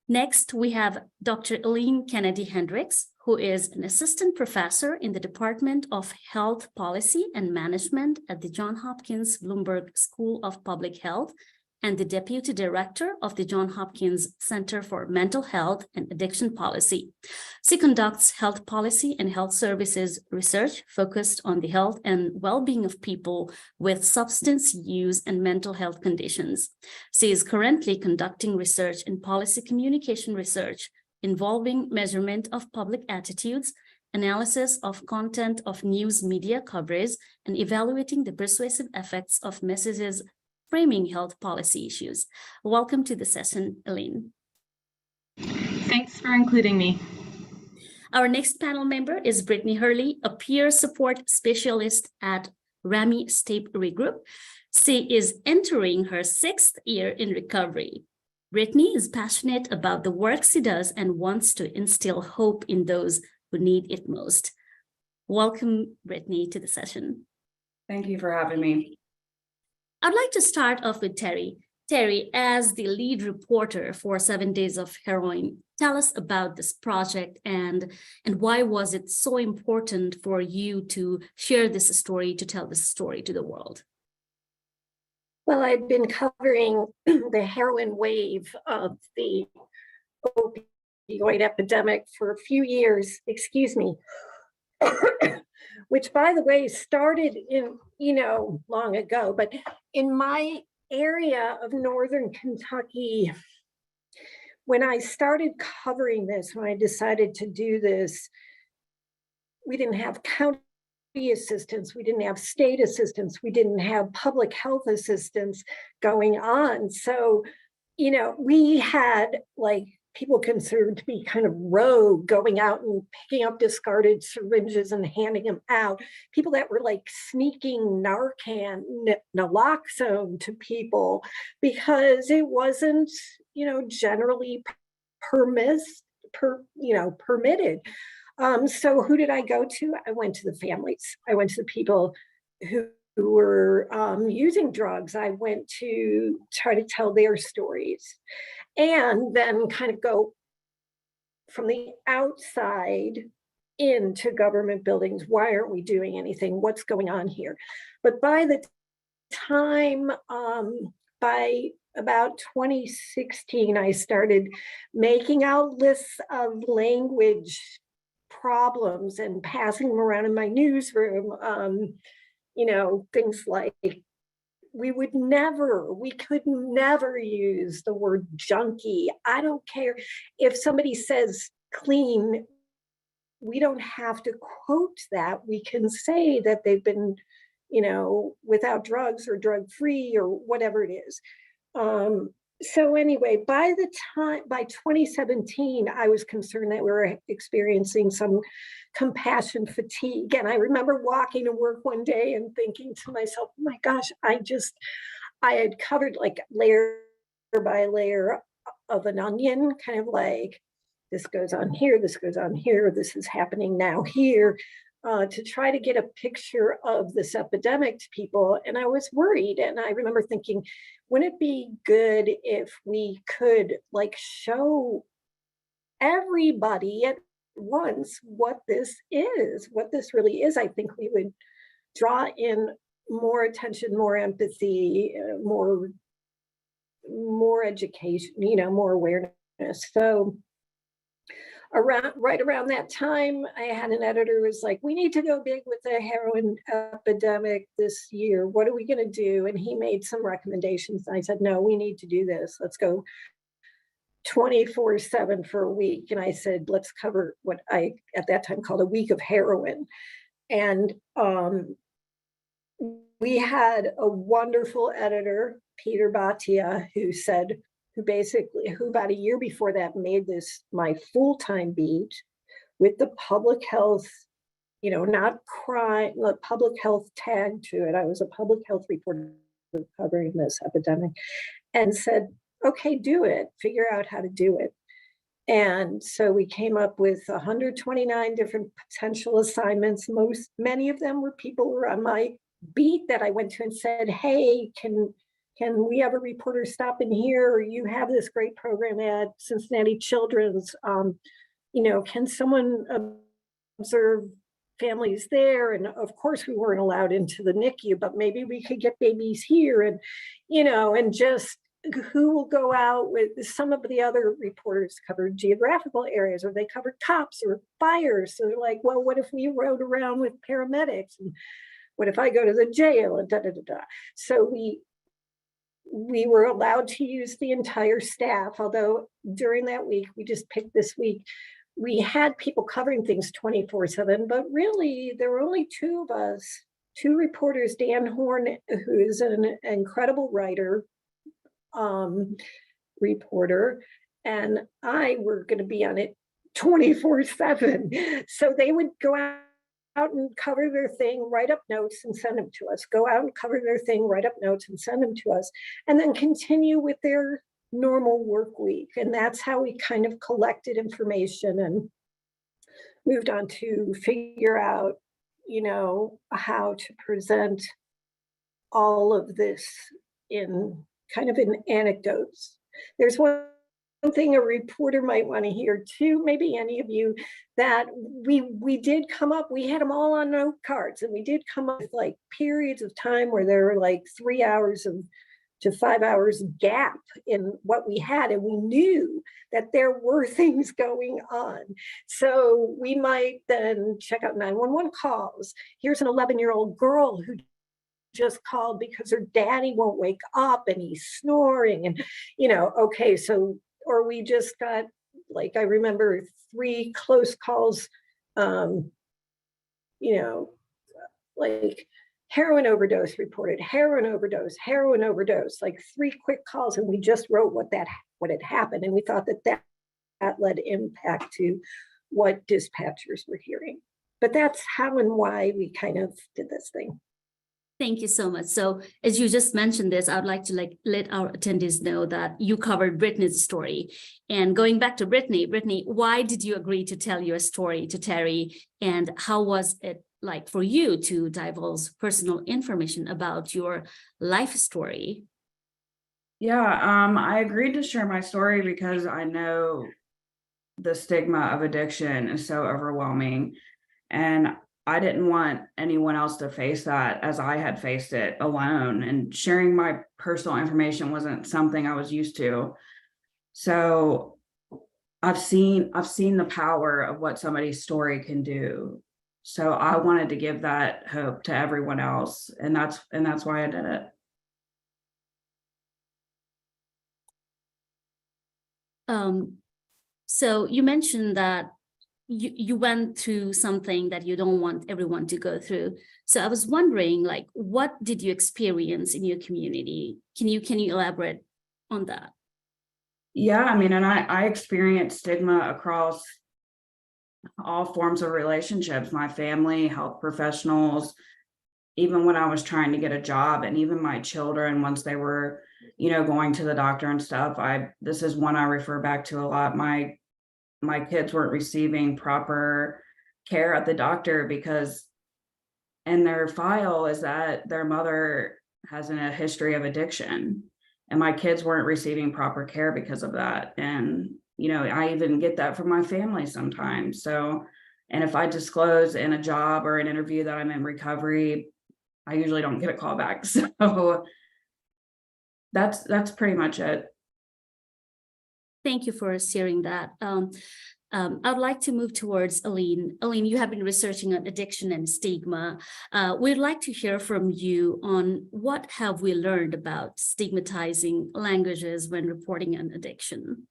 Next, we have Dr. Alene Kennedy-Hendricks, who is an assistant professor in the Department of Health Policy and Management at the Johns Hopkins Bloomberg School of Public Health and the deputy director of the Johns Hopkins Center for Mental Health and Addiction Policy. She conducts health policy and health services research focused on the health and well-being of people with substance use and mental health conditions. She is currently conducting research in policy communication research involving measurement of public attitudes, analysis of content of news media coverage, and evaluating the persuasive effects of messages framing health policy issues. Welcome to the session, Alene. Thanks for including me. Our next panel member is Brittany Hurley, a peer support specialist at Rami Staplery Group. She is entering her 6th year in recovery. Brittany is passionate about the work she does and wants to instill hope in those who need it most. Welcome, Brittany, to the session. Thank you for having me. I'd like to start off with Terry. Terry, as the lead reporter for 7 Days of Heroin, tell us about this project and why was it so important for you to share this story, to tell this story to the world? Well, I'd been covering the heroin wave of the opioid epidemic for a few years, excuse me, which, by the way, started in, long ago, but in my area of Northern Kentucky, when I started covering this, when I decided to do this, we didn't have county assistance, we didn't have state assistance, we didn't have public health assistance going on. So, we had like people considered to be kind of rogue, going out and picking up discarded syringes and handing them out. People that were like sneaking Narcan, naloxone to people because it wasn't, generally permitted. So who did I go to? I went to the families. I went to the people who were using drugs. I went to try to tell their stories and then kind of go from the outside into government buildings. Why aren't we doing anything? What's going on here? But by the time, by about 2016, I started making out lists of language problems and passing them around in my newsroom. Things like we could never use the word junkie. I don't care if somebody says clean, we don't have to quote that. We can say that they've been, without drugs or drug free or whatever it is. So anyway, by 2017, I was concerned that we were experiencing some compassion fatigue. And I remember walking to work one day and thinking to myself, oh my gosh, I had covered like layer by layer of an onion, kind of like this goes on here, this goes on here, this is happening now here, to try to get a picture of this epidemic to people. And I was worried. And I remember thinking, wouldn't it be good if we could like show everybody at once what this really is? I think we would draw in more attention, more empathy, more education, more awareness. So right around that time, I had an editor who was like, we need to go big with the heroin epidemic this year. What are we going to do? And he made some recommendations. And I said, no, we need to do this. Let's go 24/7 for a week. And I said, let's cover what I at that time called a week of heroin. And we had a wonderful editor, Peter Bhatia, who about a year before that made this my full-time beat with the public health, not crime, the public health tag to it. I was a public health reporter covering this epidemic and said, okay, do it, figure out how to do it. And so we came up with 129 different potential assignments. Many of them were people who were on my beat that I went to and said, hey, can we have a reporter stop in here? Or you have this great program at Cincinnati Children's. Can someone observe families there? And of course, we weren't allowed into the NICU, but maybe we could get babies here. And, and just who will go out with some of the other reporters covered geographical areas, or they covered cops or fires. So they're like, well, what if we rode around with paramedics? And what if I go to the jail? And So we were allowed to use the entire staff, although during that week, we just picked this week, we had people covering things 24/7, but really there were only two of us, two reporters, Dan Horn, who is an incredible writer, reporter, and I were going to be on it 24/7. So they would go out and cover their thing, write up notes and send them to us, go out and cover their thing, write up notes and send them to us, and then continue with their normal work week. And that's how we kind of collected information and moved on to figure out, how to present all of this in kind of in anecdotes. There's one thing a reporter might want to hear too, maybe any of you, that we did come up, we had them all on note cards, and we did come up with like periods of time where there were like 3 hours to 5 hours gap in what we had, and we knew that there were things going on. So we might then check out 911 calls. Here's an 11-year-old girl who just called because her daddy won't wake up and he's snoring, and okay, so, or we just got, like, I remember 3 close calls, like heroin overdose reported, heroin overdose, like 3 quick calls, and we just wrote what had happened, and we thought that led impact to what dispatchers were hearing. But that's how and why we kind of did this thing. Thank you so much. So as you just mentioned this, I would like to let our attendees know that you covered Brittany's story. And going back to Brittany, why did you agree to tell your story to Terry? And how was it like for you to divulge personal information about your life story? Yeah, I agreed to share my story because I know the stigma of addiction is so overwhelming. And I didn't want anyone else to face that as I had faced it alone, and sharing my personal information wasn't something I was used to. So I've seen the power of what somebody's story can do. So I wanted to give that hope to everyone else, and that's why I did it. So you mentioned that you went through something that you don't want everyone to go through. So I was wondering, like, what did you experience in your community? Can you elaborate on that? Yeah, I mean, and I experienced stigma across all forms of relationships, my family, health professionals, even when I was trying to get a job, and even my children, once they were, going to the doctor and stuff. This is one I refer back to a lot. My kids weren't receiving proper care at the doctor because in their file is that their mother has a history of addiction, and my kids weren't receiving proper care because of that. And, I even get that from my family sometimes. So, and if I disclose in a job or an interview that I'm in recovery, I usually don't get a call back. So that's pretty much it. Thank you for sharing that. I'd like to move towards Alene. Alene, you have been researching on addiction and stigma. We'd like to hear from you on what have we learned about stigmatizing languages when reporting an addiction.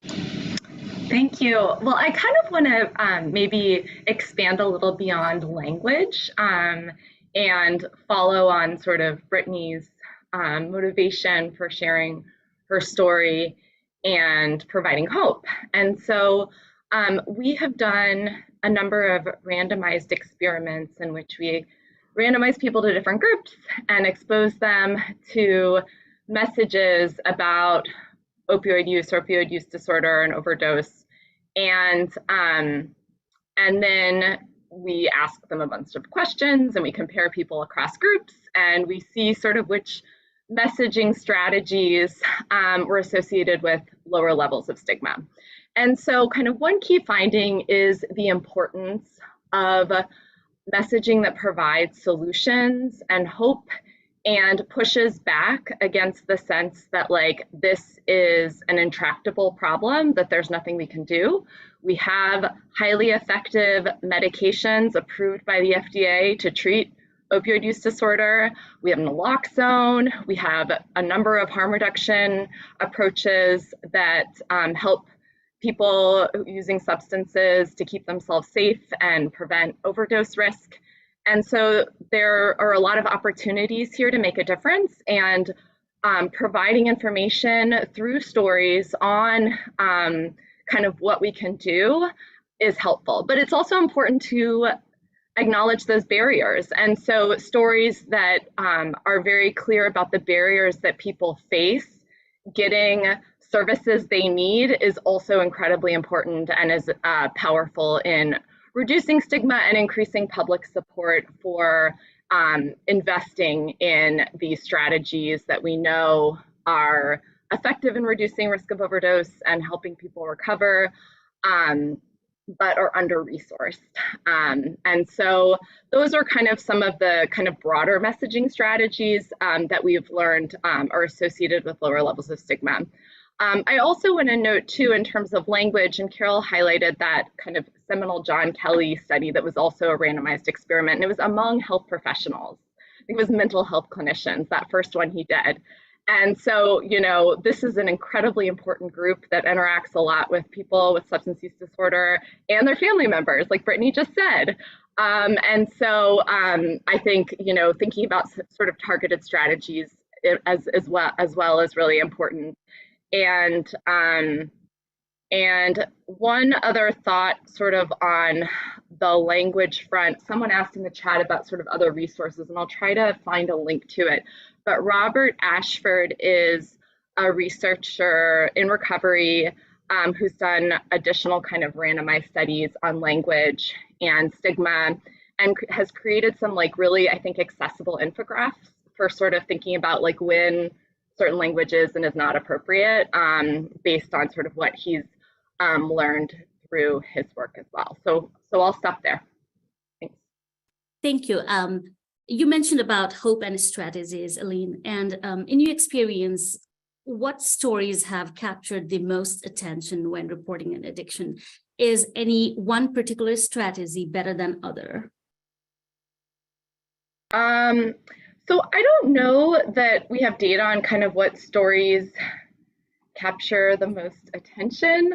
Thank you. Well, I kind of want to maybe expand a little beyond language and follow on sort of Brittany's motivation for sharing her story and providing hope. And so we have done a number of randomized experiments in which we randomize people to different groups and expose them to messages about opioid use disorder, and overdose. And then we ask them a bunch of questions, and we compare people across groups, and we see sort of which messaging strategies were associated with lower levels of stigma. And so kind of one key finding is the importance of messaging that provides solutions and hope and pushes back against the sense that, like, this is an intractable problem, that there's nothing we can do. We have highly effective medications approved by the FDA to treat opioid use disorder. We have naloxone. We have a number of harm reduction approaches that help people using substances to keep themselves safe and prevent overdose risk. And so there are a lot of opportunities here to make a difference. And providing information through stories on kind of what we can do is helpful. But it's also important to acknowledge those barriers. And so stories that are very clear about the barriers that people face getting services they need is also incredibly important and is powerful in reducing stigma and increasing public support for investing in these strategies that we know are effective in reducing risk of overdose and helping people recover, but are under-resourced. And so those are kind of some of the kind of broader messaging strategies that we've learned are associated with lower levels of stigma. I also want to note too, in terms of language, and Carol highlighted that kind of seminal John Kelly study that was also a randomized experiment, and it was among health professionals. I think it was mental health clinicians, that first one he did. And so, you know, this is an incredibly important group that interacts a lot with people with substance use disorder and their family members, like Brittany just said. And so I think, you know, thinking about sort of targeted strategies as well is really important. And one other thought sort of on the language front, someone asked in the chat about sort of other resources, and I'll try to find a link to it. But Robert Ashford is a researcher in recovery who's done additional kind of randomized studies on language and stigma, and has created some like really, I think, accessible infographics for sort of thinking about like when certain language is and is not appropriate based on sort of what he's learned through his work as well. So I'll stop there. Thanks. Thank you. You mentioned about hope and strategies, Alene, and in your experience, what stories have captured the most attention when reporting an addiction? Is any one particular strategy better than other? So I don't know that we have data on kind of what stories capture the most attention,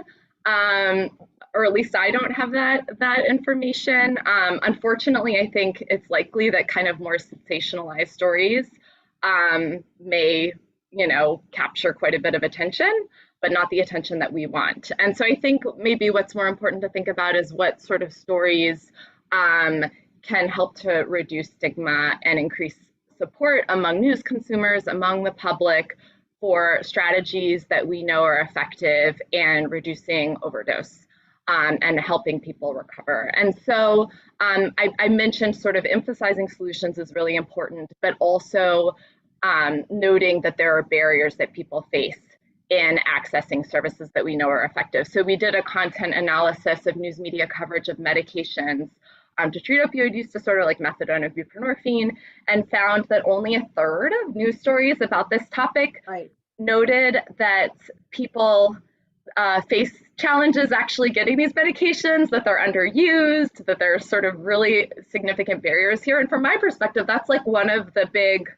or at least I don't have that information. Unfortunately, I think it's likely that kind of more sensationalized stories may, you know, capture quite a bit of attention, but not the attention that we want. And so I think maybe what's more important to think about is what sort of stories can help to reduce stigma and increase support among news consumers, among the public, for strategies that we know are effective in reducing overdose and helping people recover. And so I mentioned sort of emphasizing solutions is really important, but also noting that there are barriers that people face in accessing services that we know are effective. So we did a content analysis of news media coverage of medications to treat opioid use disorder like methadone and buprenorphine, and found that only a third of news stories about this topic noted that people face challenges actually getting these medications, that they're underused, that there's sort of really significant barriers here. And from my perspective, that's like one of the big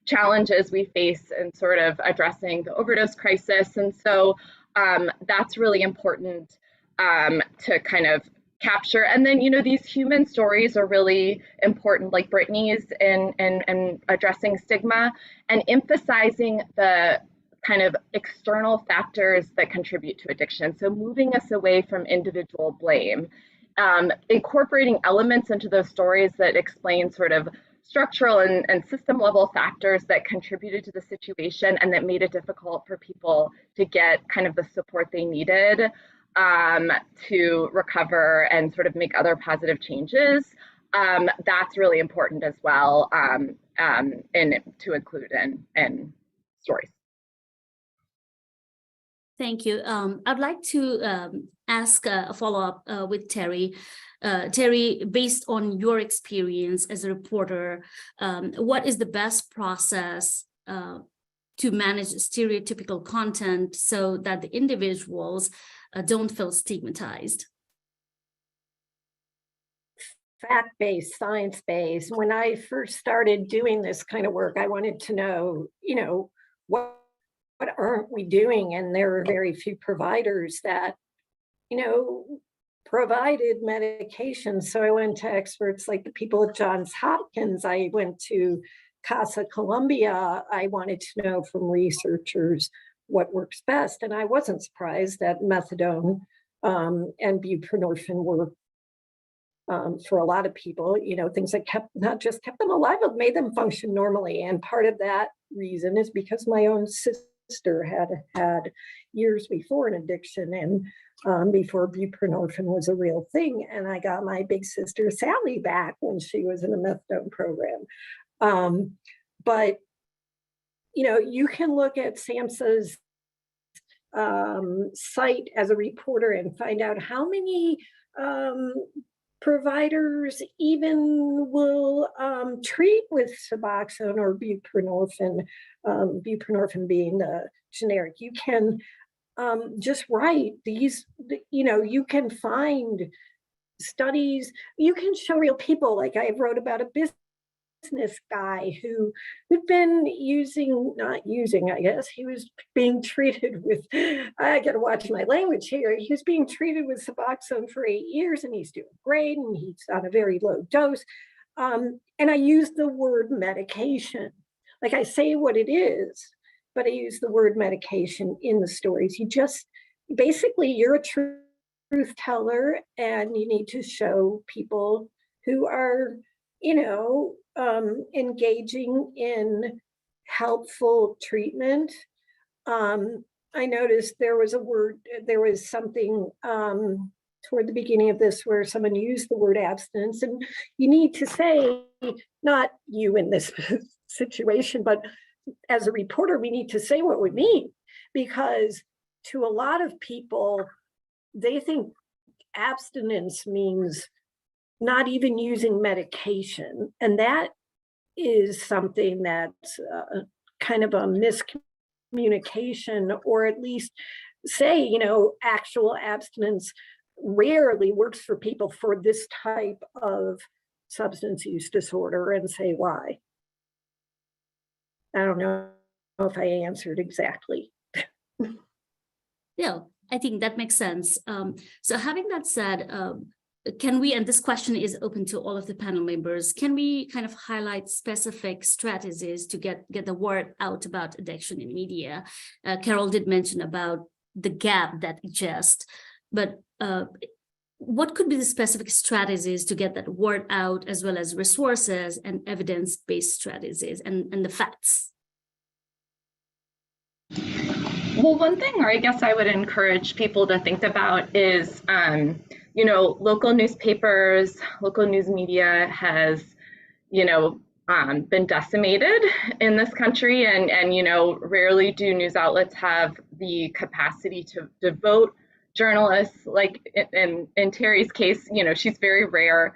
challenges we face in sort of addressing the overdose crisis. And so that's really important to kind of capture. And then, you know, these human stories are really important, like Brittany's in addressing stigma and emphasizing the kind of external factors that contribute to addiction. So moving us away from individual blame, incorporating elements into those stories that explain sort of structural and system level factors that contributed to the situation and that made it difficult for people to get kind of the support they needed to recover and sort of make other positive changes. That's really important as well and to include in stories. Thank you. I'd like to ask a follow-up with Terry. Terry, based on your experience as a reporter, what is the best process to manage stereotypical content so that the individuals don't feel stigmatized? Fact-based, science-based. When I first started doing this kind of work, I wanted to know, you know, what aren't we doing? And there are very few providers that, you know, provided medication. So I went to experts like the people at Johns Hopkins. I went to Casa Columbia, I wanted to know from researchers what works best. And I wasn't surprised that methadone and buprenorphine were, for a lot of people, things that not just kept them alive, but made them function normally. And part of that reason is because my own sister had years before an addiction, and before buprenorphine was a real thing. And I got my big sister Sally back when she was in a methadone program. But you can look at SAMHSA's site as a reporter and find out how many providers even will treat with Suboxone or buprenorphine, buprenorphine being the generic. You can just write these, you can find studies, you can show real people. Like I wrote about a business guy who'd been he was being treated with, I gotta watch my language here, he was being treated with Suboxone for 8 years, and he's doing great, and he's on a very low dose. And I use the word medication. Like I say what it is, but I use the word medication in the stories. You're a truth teller, and you need to show people who are, engaging in helpful treatment. I noticed there was something toward the beginning of this where someone used the word abstinence, and you need to say, not you in this situation, but as a reporter, we need to say what we mean, because to a lot of people, they think abstinence means not even using medication. And that is something that's kind of a miscommunication, or at least say, actual abstinence rarely works for people for this type of substance use disorder, and say why. I don't know if I answered exactly. Yeah, I think that makes sense. So having that said, can we, and this question is open to all of the panel members, can we kind of highlight specific strategies to get the word out about addiction in media? Carol did mention about the gap that exists, but what could be the specific strategies to get that word out, as well as resources and evidence-based strategies and the facts? Well, one thing, or I guess I would encourage people to think about is, local newspapers, local news media has, been decimated in this country, and rarely do news outlets have the capacity to devote journalists, like in Terry's case, she's very rare,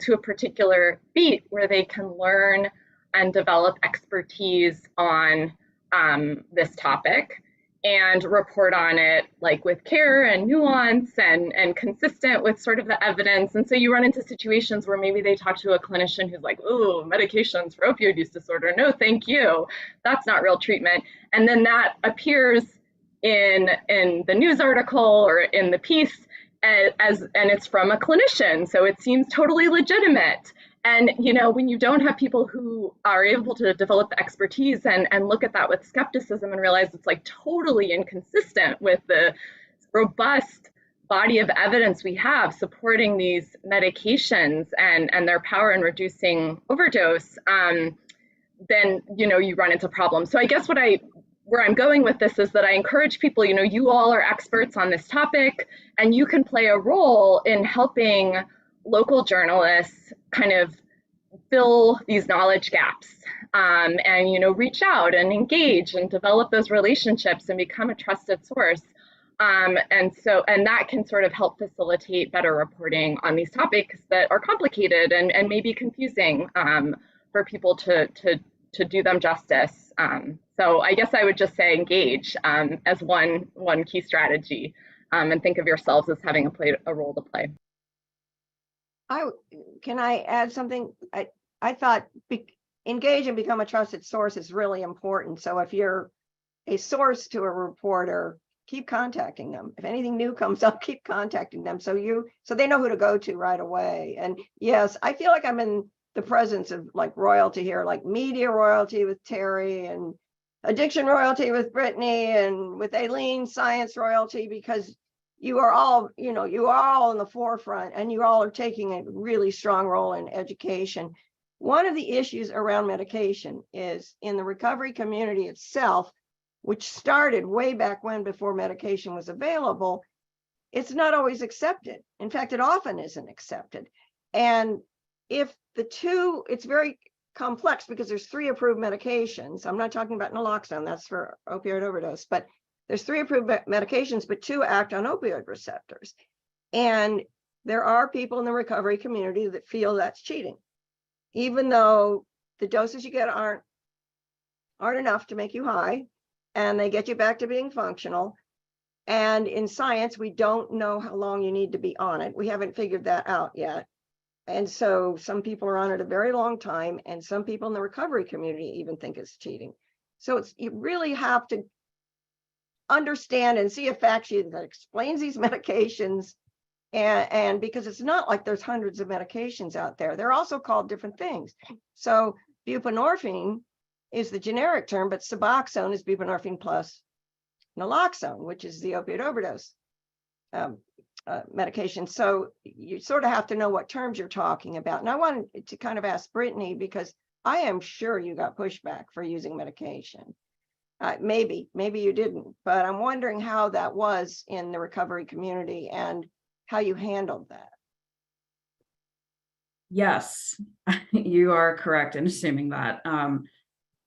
to a particular beat where they can learn and develop expertise on this topic and report on it like with care and nuance and consistent with sort of the evidence. And so you run into situations where maybe they talk to a clinician who's like, oh, medications for opioid use disorder, no thank you, that's not real treatment. And then that appears in the news article or in the piece and it's from a clinician, so it seems totally legitimate. And when you don't have people who are able to develop the expertise and look at that with skepticism and realize it's like totally inconsistent with the robust body of evidence we have supporting these medications and their power in reducing overdose, then you run into problems. So I guess where I'm going with this is that I encourage people, you all are experts on this topic, and you can play a role in helping local journalists kind of fill these knowledge gaps, and reach out and engage and develop those relationships and become a trusted source, and that can sort of help facilitate better reporting on these topics that are complicated and maybe confusing for people to do them justice. So I guess I would just say engage as one key strategy, and think of yourselves as having a role to play. Can I add something? I thought engage and become a trusted source is really important. So if you're a source to a reporter, keep contacting them. If anything new comes up, keep contacting them so they know who to go to right away. And yes, I feel like I'm in the presence of like royalty here, like media royalty with Terry and addiction royalty with Brittany and with Alene, science royalty, because you are all, you are all in the forefront and you all are taking a really strong role in education. One of the issues around medication is in the recovery community itself, which started way back when before medication was available, it's not always accepted. In fact, it often isn't accepted. And if the two, it's very complex because there's 3 approved medications. I'm not talking about naloxone, that's for opioid overdose, but there's 3 approved medications, but 2 act on opioid receptors. And there are people in the recovery community that feel that's cheating, even though the doses you get aren't enough to make you high, and they get you back to being functional. And in science, we don't know how long you need to be on it. We haven't figured that out yet. And so some people are on it a very long time, and some people in the recovery community even think it's cheating. So you really have to understand and see a fact sheet that explains these medications. And because it's not like there's hundreds of medications out there, they're also called different things. So buprenorphine is the generic term, but Suboxone is buprenorphine plus naloxone, which is the opioid overdose medication. So you sort of have to know what terms you're talking about. And I wanted to kind of ask Brittany, because I am sure you got pushback for using medication. Maybe you didn't, but I'm wondering how that was in the recovery community and how you handled that. Yes, you are correct in assuming that.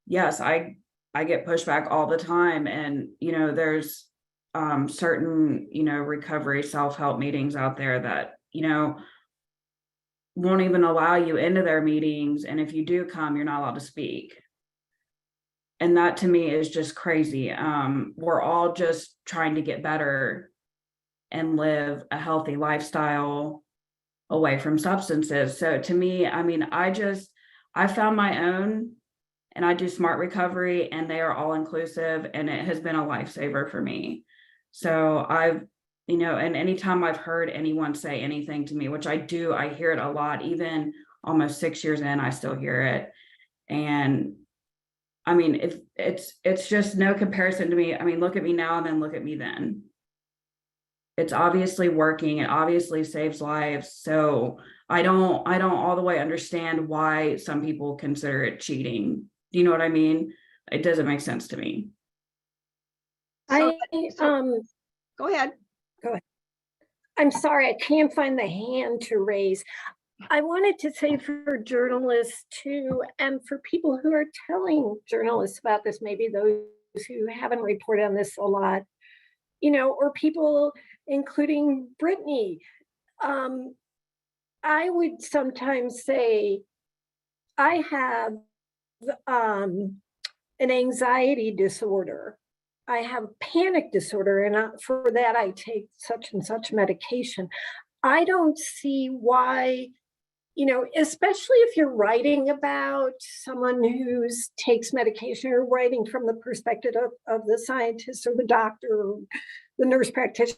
Yes, I get pushback all the time, and there's certain recovery self-help meetings out there that won't even allow you into their meetings, and if you do come, you're not allowed to speak. And that to me is just crazy. We're all just trying to get better and live a healthy lifestyle away from substances. So to me, I mean, I found my own, and I do smart recovery, and they are all inclusive, and it has been a lifesaver for me. So and anytime I've heard anyone say anything to me, which I do, I hear it a lot, even almost 6 years in, I still hear it. And I mean, if it's just no comparison to me. I mean, look at me now and then look at me then. It's obviously working. It obviously saves lives. So I don't all the way understand why some people consider it cheating. Do you know what I mean? It doesn't make sense to me. Go ahead. I'm sorry, I can't find the hand to raise. I wanted to say for journalists too, and for people who are telling journalists about this, maybe those who haven't reported on this a lot, or people, including Brittany, I would sometimes say, I have an anxiety disorder. I have panic disorder, and for that I take such and such medication. I don't see why, especially if you're writing about someone who takes medication, or writing from the perspective of the scientist or the doctor or the nurse practitioner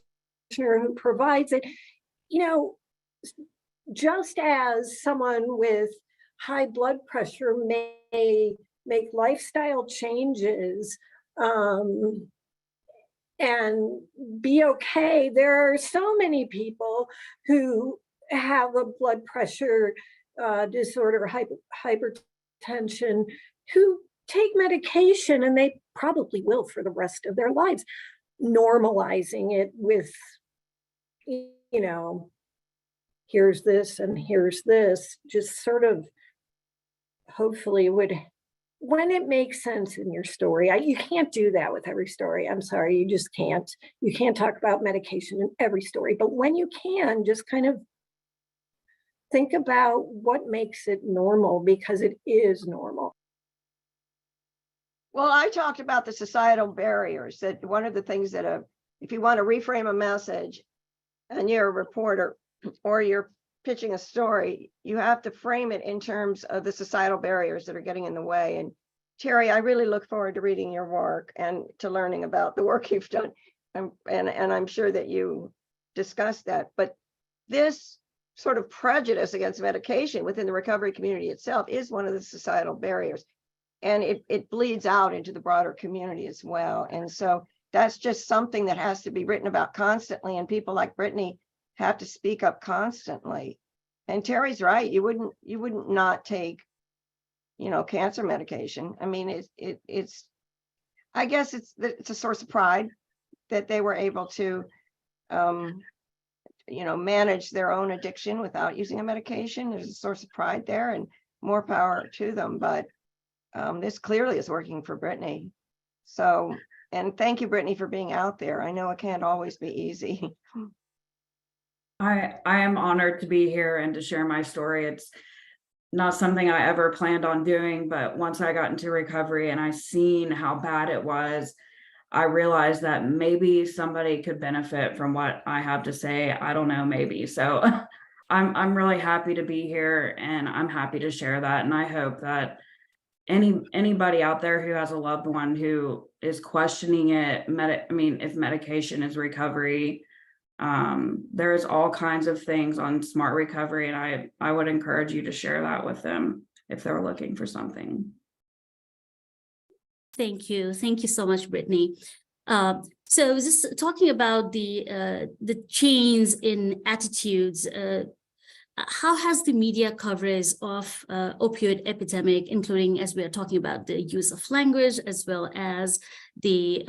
who provides it, just as someone with high blood pressure may make lifestyle changes and be okay, there are so many people who have a blood pressure disorder, hypertension, who take medication, and they probably will for the rest of their lives, normalizing it with, here's this and here's this, just sort of hopefully would, when it makes sense in your story. You can't do that with every story. I'm sorry, you just can't. You can't talk about medication in every story, but when you can, just kind of think about what makes it normal, because it is normal. Well, I talked about the societal barriers, that one of the things that if you want to reframe a message and you're a reporter or you're pitching a story, you have to frame it in terms of the societal barriers that are getting in the way. And Terry, I really look forward to reading your work and to learning about the work you've done. And I'm sure that you discussed that, but this sort of prejudice against medication within the recovery community itself is one of the societal barriers. And it bleeds out into the broader community as well. And so that's just something that has to be written about constantly. And people like Brittany have to speak up constantly. And Terry's right. You wouldn't not take, cancer medication. I mean, it's I guess it's a source of pride that they were able to, manage their own addiction without using a medication. There's a source of pride there, and more power to them. But this clearly is working for Brittany. So, and thank you, Brittany, for being out there. I know it can't always be easy. I am honored to be here and to share my story. It's not something I ever planned on doing, but once I got into recovery and I seen how bad it was, I realized that maybe somebody could benefit from what I have to say. I don't know, maybe. So I'm really happy to be here, and I'm happy to share that. And I hope that anybody out there who has a loved one who is questioning it, if medication is recovery, there's all kinds of things on Smart Recovery, and I would encourage you to share that with them if they're looking for something. Thank you so much, Brittany. So just talking about the change in attitudes, how has the media coverage of opioid epidemic, including, as we are talking about, the use of language as well as the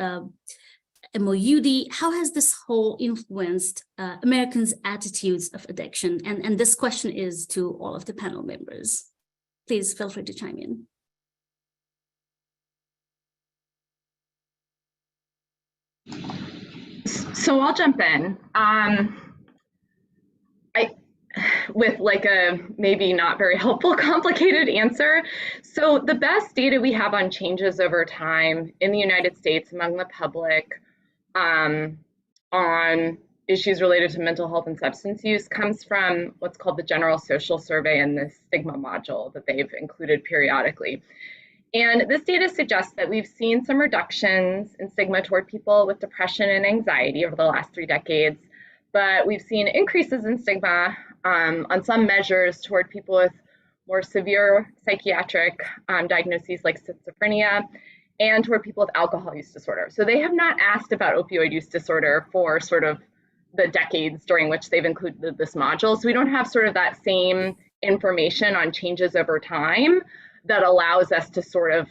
MOUD, how has this whole influenced Americans' attitudes of addiction? And this question is to all of the panel members. Please feel free to chime in. So I'll jump in. With like a maybe not very helpful, complicated answer. So the best data we have on changes over time in the United States among the public on issues related to mental health and substance use comes from what's called the General Social Survey and the Stigma module that they've included periodically. And this data suggests that we've seen some reductions in stigma toward people with depression and anxiety over the last 3 decades, but we've seen increases in stigma on some measures toward people with more severe psychiatric diagnoses like schizophrenia, and toward people with alcohol use disorder. So they have not asked about opioid use disorder for sort of the decades during which they've included this module. So we don't have sort of that same information on changes over time that allows us to sort of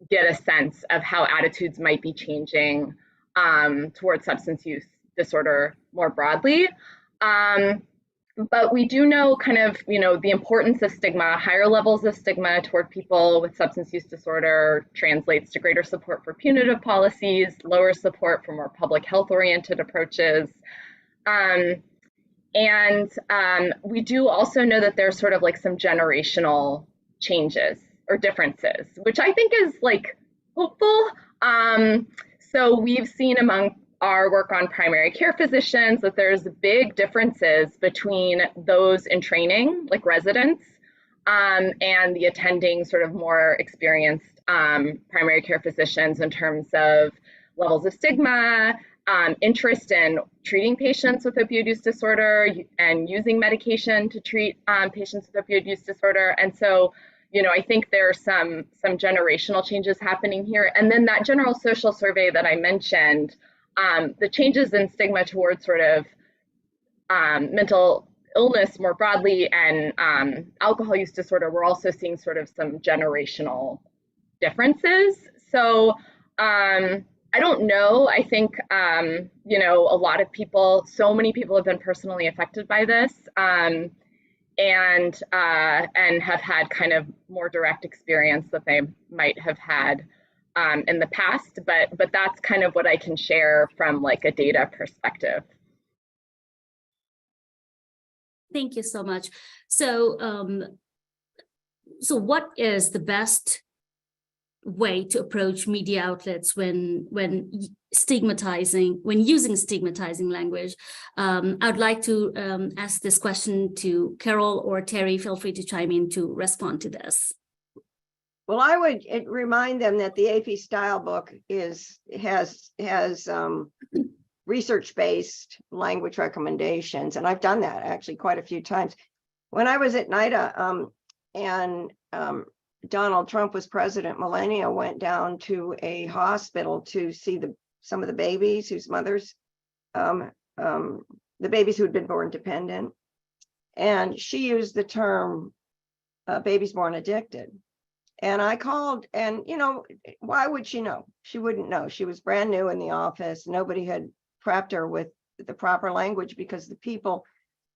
get a sense of how attitudes might be changing towards substance use disorder more broadly. But we do know kind of, the importance of stigma. Higher levels of stigma toward people with substance use disorder translates to greater support for punitive policies, lower support for more public health oriented approaches. We do also know that there's sort of like some generational changes or differences, which I think is like hopeful. So we've seen among our work on primary care physicians that there's big differences between those in training, like residents, and the attending sort of more experienced primary care physicians in terms of levels of stigma, interest in treating patients with opioid use disorder and using medication to treat patients with opioid use disorder. And so, I think there are some generational changes happening here. And then that General Social Survey that I mentioned, the changes in stigma towards sort of mental illness more broadly and alcohol use disorder, we're also seeing sort of some generational differences. So I don't know. I think, a lot of people, so many people have been personally affected by this and have had kind of more direct experience that they might have had in the past, but that's kind of what I can share from like a data perspective. Thank you so much. So, so what is the best way to approach media outlets when using stigmatizing language? I'd like to ask this question to Carol or Terry. Feel free to chime in to respond to this. Well, I would remind them that the AP style book has research-based language recommendations. And I've done that actually quite a few times. When I was at NIDA and Donald Trump was president, Melania went down to a hospital to see some of the babies whose mothers, the babies who had been born dependent. And she used the term babies born addicted. And I called, and why would she know? She wouldn't know. She was brand new in the office. Nobody had prepped her with the proper language because the people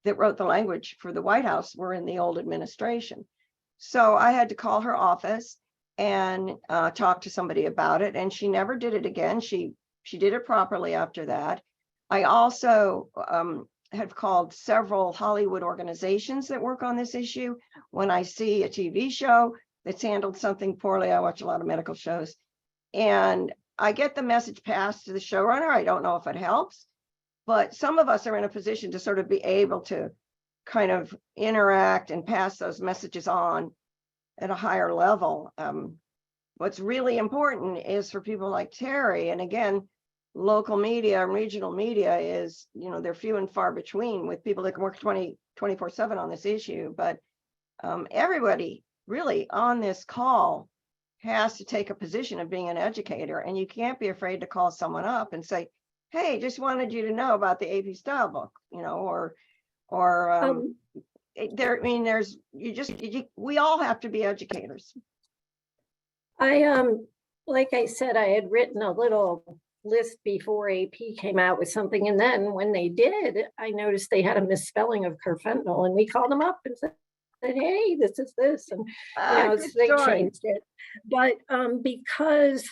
that wrote the language for the White House were in the old administration. So I had to call her office and talk to somebody about it. And she never did it again. She did it properly after that. I also have called several Hollywood organizations that work on this issue. When I see a TV show that's handled something poorly, I watch a lot of medical shows, and I get the message passed to the showrunner. I don't know if it helps, but some of us are in a position to sort of be able to kind of interact and pass those messages on at a higher level. What's really important is for people like Terry, and again, local media and regional media is, they're few and far between with people that can work 24/7 on this issue. But everybody really on this call has to take a position of being an educator, and you can't be afraid to call someone up and say, hey, just wanted you to know about the AP style book, we all have to be educators. Like I said, I had written a little list before AP came out with something, and then when they did, I noticed they had a misspelling of carfentanil, and we called them up and said, hey, this is this, and they changed it. But because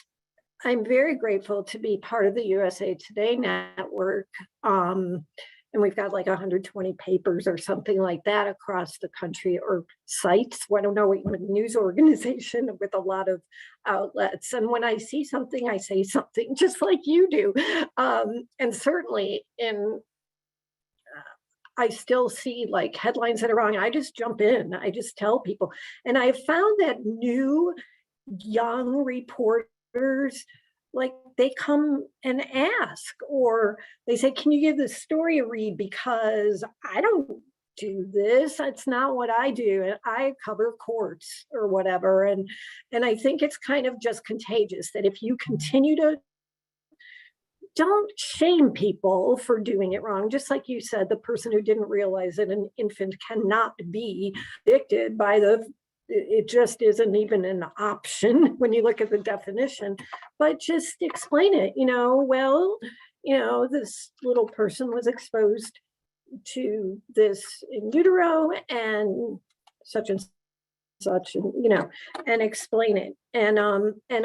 I'm very grateful to be part of the USA Today network, and we've got like 120 papers or something like that across the country, or sites. I don't know, what news organization with a lot of outlets. And when I see something, I say something just like you do. And certainly I still see like headlines that are wrong. I just jump in, I just tell people. And I found that new young reporters, like they come and ask, or they say, can you give this story a read? Because I don't do this. That's not what I do. And I cover courts or whatever. And I think it's kind of just contagious that if you continue to, don't shame people for doing it wrong. Just like you said, the person who didn't realize that an infant cannot be addicted by it just isn't even an option when you look at the definition, but just explain it, this little person was exposed to this in utero and such, and explain it. And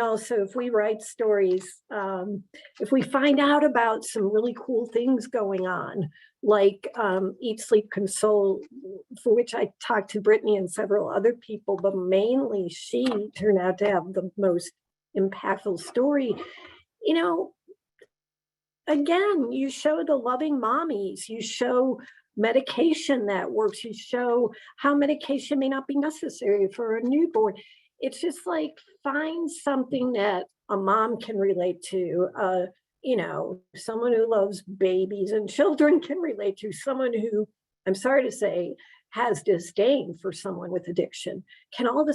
also, if we write stories, if we find out about some really cool things going on, like Eat, Sleep, Console, for which I talked to Brittany and several other people, but mainly she turned out to have the most impactful story. Again, you show the loving mommies, you show medication that works, you show how medication may not be necessary for a newborn. It's just like, find something that a mom can relate to, someone who loves babies and children can relate to, someone who, I'm sorry to say, has disdain for someone with addiction can all of a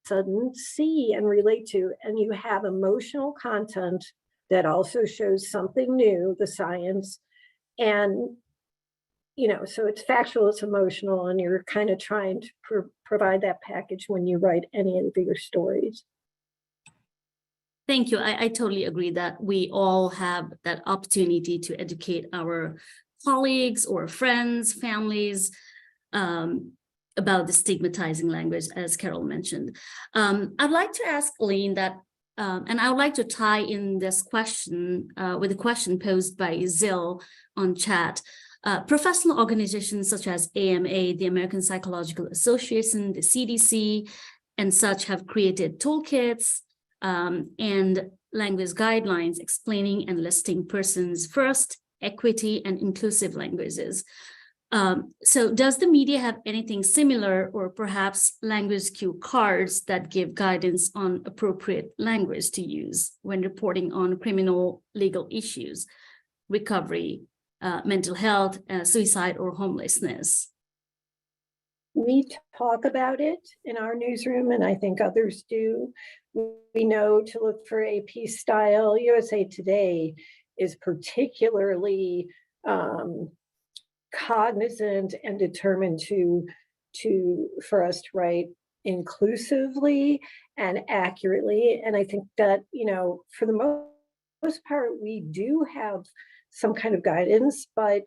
sudden see and relate to. And you have emotional content that also shows something new, the science, and so it's factual, it's emotional, and you're kind of trying to provide that package when you write any of your stories. Thank you. I totally agree that we all have that opportunity to educate our colleagues or friends, families, about the stigmatizing language, as Carol mentioned. I'd like to ask Alene that, and I would like to tie in this question with a question posed by Zil on chat. Professional organizations such as AMA, the American Psychological Association, the CDC, and such have created toolkits and language guidelines explaining and listing persons first, equity, and inclusive languages. So does the media have anything similar, or perhaps language cue cards that give guidance on appropriate language to use when reporting on criminal legal issues? recovery, mental health, suicide, or homelessness? We talk about it in our newsroom, and I think others do. We know to look for AP style. USA Today is particularly cognizant and determined for us to write inclusively and accurately. And I think that, for the most part, we do have some kind of guidance, but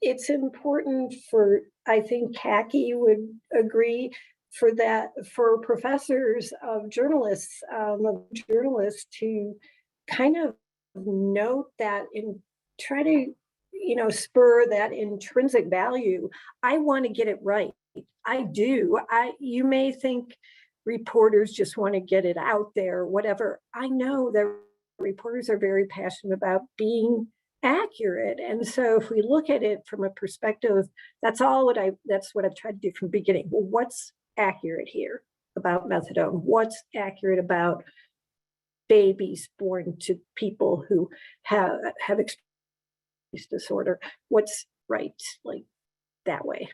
it's important for, I think Khaki would agree, for professors of journalists to kind of note that and try to, spur that intrinsic value. I want to get it right. I do. You may think reporters just want to get it out there, whatever. I know that reporters are very passionate about being accurate. And so if we look at it from a perspective, that's what I've tried to do from the beginning. Well, what's accurate here about methadone? What's accurate about babies born to people who have experienced disorder? What's right, like that way?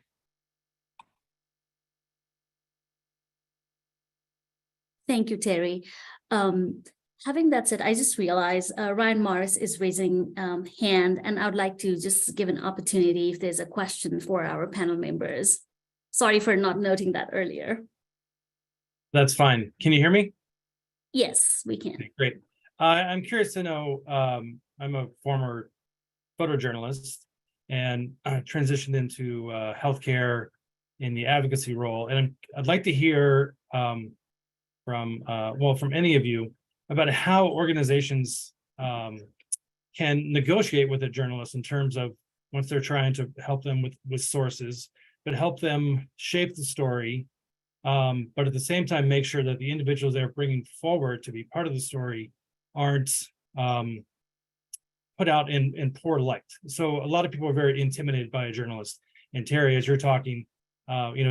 Thank you, Terry. Having that said, I just realized Ryan Morris is raising hand, and I would like to just give an opportunity if there's a question for our panel members. Sorry for not noting that earlier. That's fine. Can you hear me? Yes, we can. Okay, great. I'm curious to know, I'm a former photojournalist and transitioned into healthcare in the advocacy role. And I'd like to hear from any of you about how organizations can negotiate with a journalist in terms of once they're trying to help them with sources, but help them shape the story, but at the same time make sure that the individuals they're bringing forward to be part of the story aren't put out in poor light. So a lot of people are very intimidated by a journalist. And Terry, as you're talking,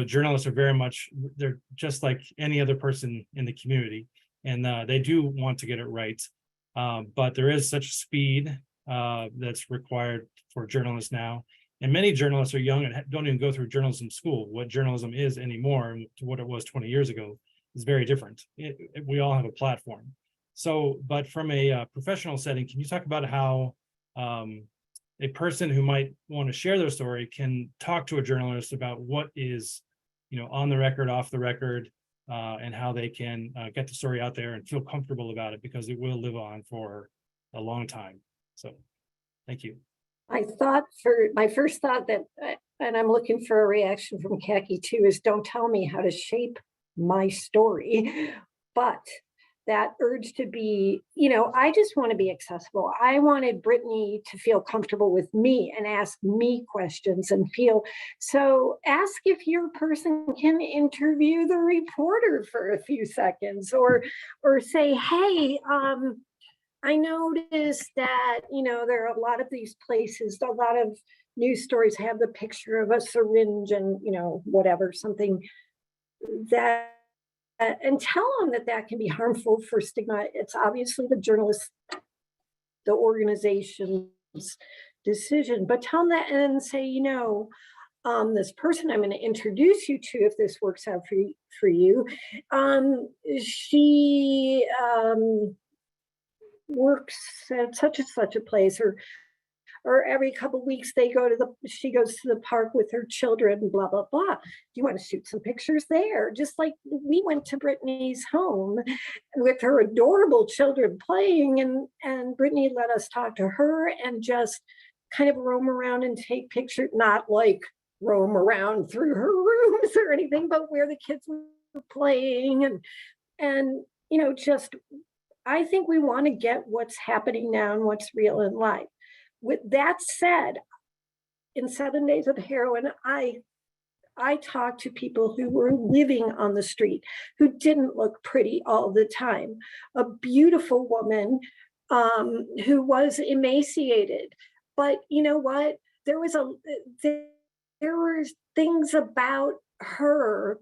journalists are very much, they're just like any other person in the community. And they do want to get it right. But there is such speed that's required for journalists now. And many journalists are young and don't even go through journalism school. What journalism is anymore and to what it was 20 years ago is very different. We all have a platform. So, but from a professional setting, can you talk about how a person who might want to share their story can talk to a journalist about what is, on the record, off the record, and how they can get the story out there and feel comfortable about it, because it will live on for a long time. So, thank you. My first thought that, and I'm looking for a reaction from Khaki too, is don't tell me how to shape my story, but that urge to be, I just want to be accessible. I wanted Brittany to feel comfortable with me and ask me questions and feel, so ask if your person can interview the reporter for a few seconds, or say, hey, I noticed that, there are a lot of these places, a lot of news stories have the picture of a syringe and, whatever, something that, and tell them that can be harmful for stigma. It's obviously the journalist, the organization's decision, but tell them that and say, this person I'm going to introduce you to, if this works out for you, she works at such and such a place, or every couple of weeks she goes to the park with her children, blah, blah, blah. Do you want to shoot some pictures there? Just like we went to Brittany's home with her adorable children playing, and Brittany let us talk to her and just kind of roam around and take pictures, not like roam around through her rooms or anything, but where the kids were playing and just, I think we want to get what's happening now and what's real in life. With that said, in 7 Days of Heroin, I talked to people who were living on the street, who didn't look pretty all the time. A beautiful woman who was emaciated, but you know what? There were things about her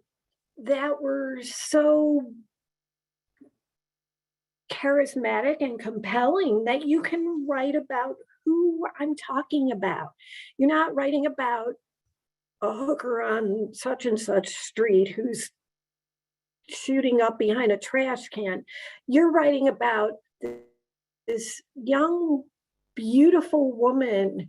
that were so charismatic and compelling that you can write about who I'm talking about. You're not writing about a hooker on such and such street who's shooting up behind a trash can. You're writing about this young, beautiful woman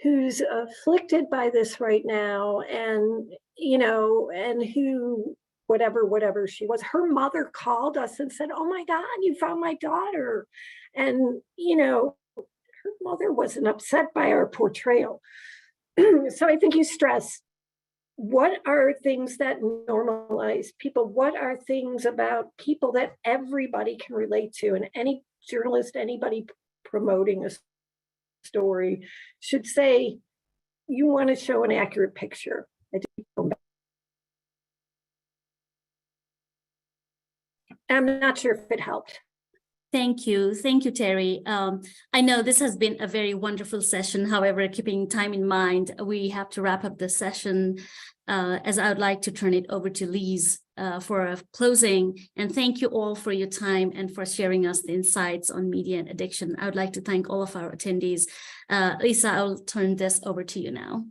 who's afflicted by this right now, and and who whatever she was, her mother called us and said, "Oh my God, you found my daughter," and her mother wasn't upset by our portrayal. So I think you stress, what are things that normalize people? What are things about people that everybody can relate to? And any journalist, anybody promoting a story should say, you want to show an accurate picture. I'm not sure if it helped. Thank you. Thank you, Terry. I know this has been a very wonderful session. However, keeping time in mind, we have to wrap up the session as I would like to turn it over to Lise for a closing. And thank you all for your time and for sharing us the insights on media and addiction. I would like to thank all of our attendees. Lisa, I'll turn this over to you now.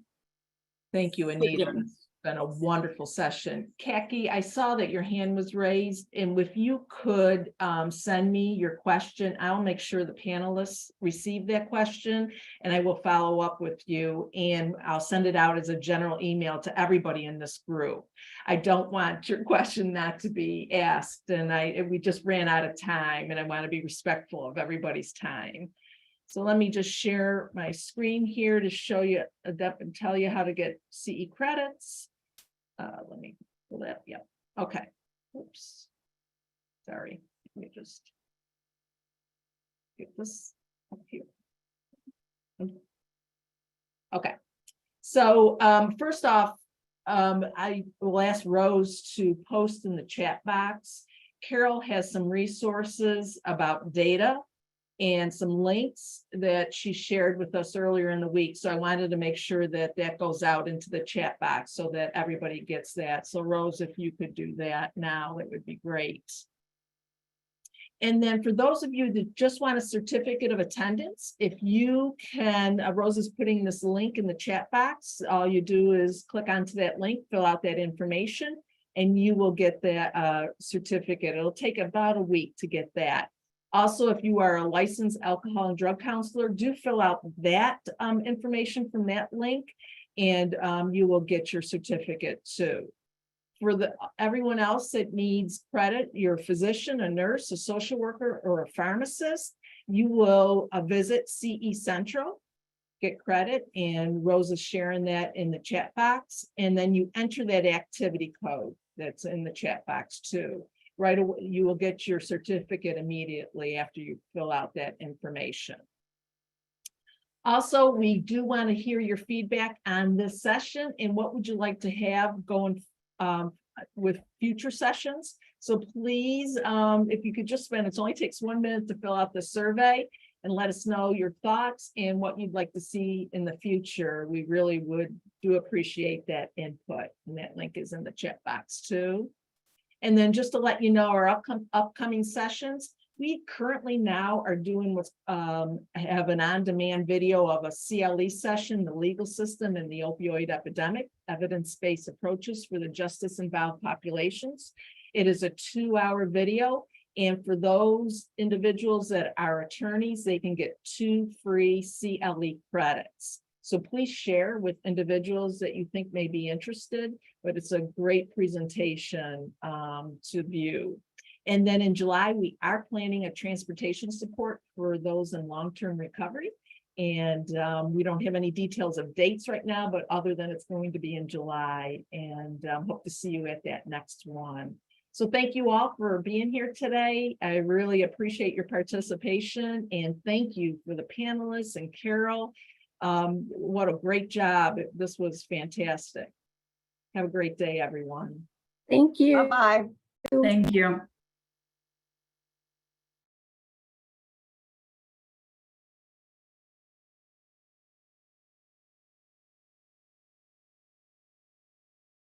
Thank you, Anita. It's been a wonderful session. Kaki, I saw that your hand was raised, and if you could send me your question, I'll make sure the panelists receive that question, and I will follow up with you, and I'll send it out as a general email to everybody in this group. I don't want your question not to be asked, and we just ran out of time, and I want to be respectful of everybody's time. So let me just share my screen here to show you and tell you how to get CE credits. Let me pull that. Yep. Okay. Oops. Sorry. Let me just get this up here. Okay. So first off, I will ask Rose to post in the chat box. Carol has some resources about data and some links that she shared with us earlier in the week. So I wanted to make sure that that goes out into the chat box so that everybody gets that. So Rose, if you could do that now, it would be great. And then for those of you that just want a certificate of attendance, if you can, Rose is putting this link in the chat box. All you do is click onto that link, fill out that information, and you will get that certificate. It'll take about a week to get that. Also, if you are a licensed alcohol and drug counselor, do fill out that information from that link, and you will get your certificate too. For everyone else that needs credit, you're a physician, a nurse, a social worker, or a pharmacist, you will visit CE Central, get credit, and Rose is sharing that in the chat box, and then you enter that activity code that's in the chat box too. Right away, you will get your certificate immediately after you fill out that information. Also, we do want to hear your feedback on this session and what would you like to have going with future sessions. So please, if you could just spend, it only takes 1 minute to fill out the survey and let us know your thoughts and what you'd like to see in the future. We really do appreciate that input, and that link is in the chat box too. And then just to let you know, our upcoming sessions, we currently now are doing have an on-demand video of a CLE session, the legal system and the opioid epidemic, evidence-based approaches for the justice-involved populations. It is a 2-hour video. And for those individuals that are attorneys, they can get 2 free CLE credits. So please share with individuals that you think may be interested, but it's a great presentation to view. And then in July, we are planning a transportation support for those in long-term recovery. And we don't have any details of dates right now, but other than it's going to be in July, and hope to see you at that next one. So thank you all for being here today. I really appreciate your participation, and thank you for the panelists and Carol. What a great job. This was fantastic. Have a great day, everyone. Thank you. Bye-bye. Thank you.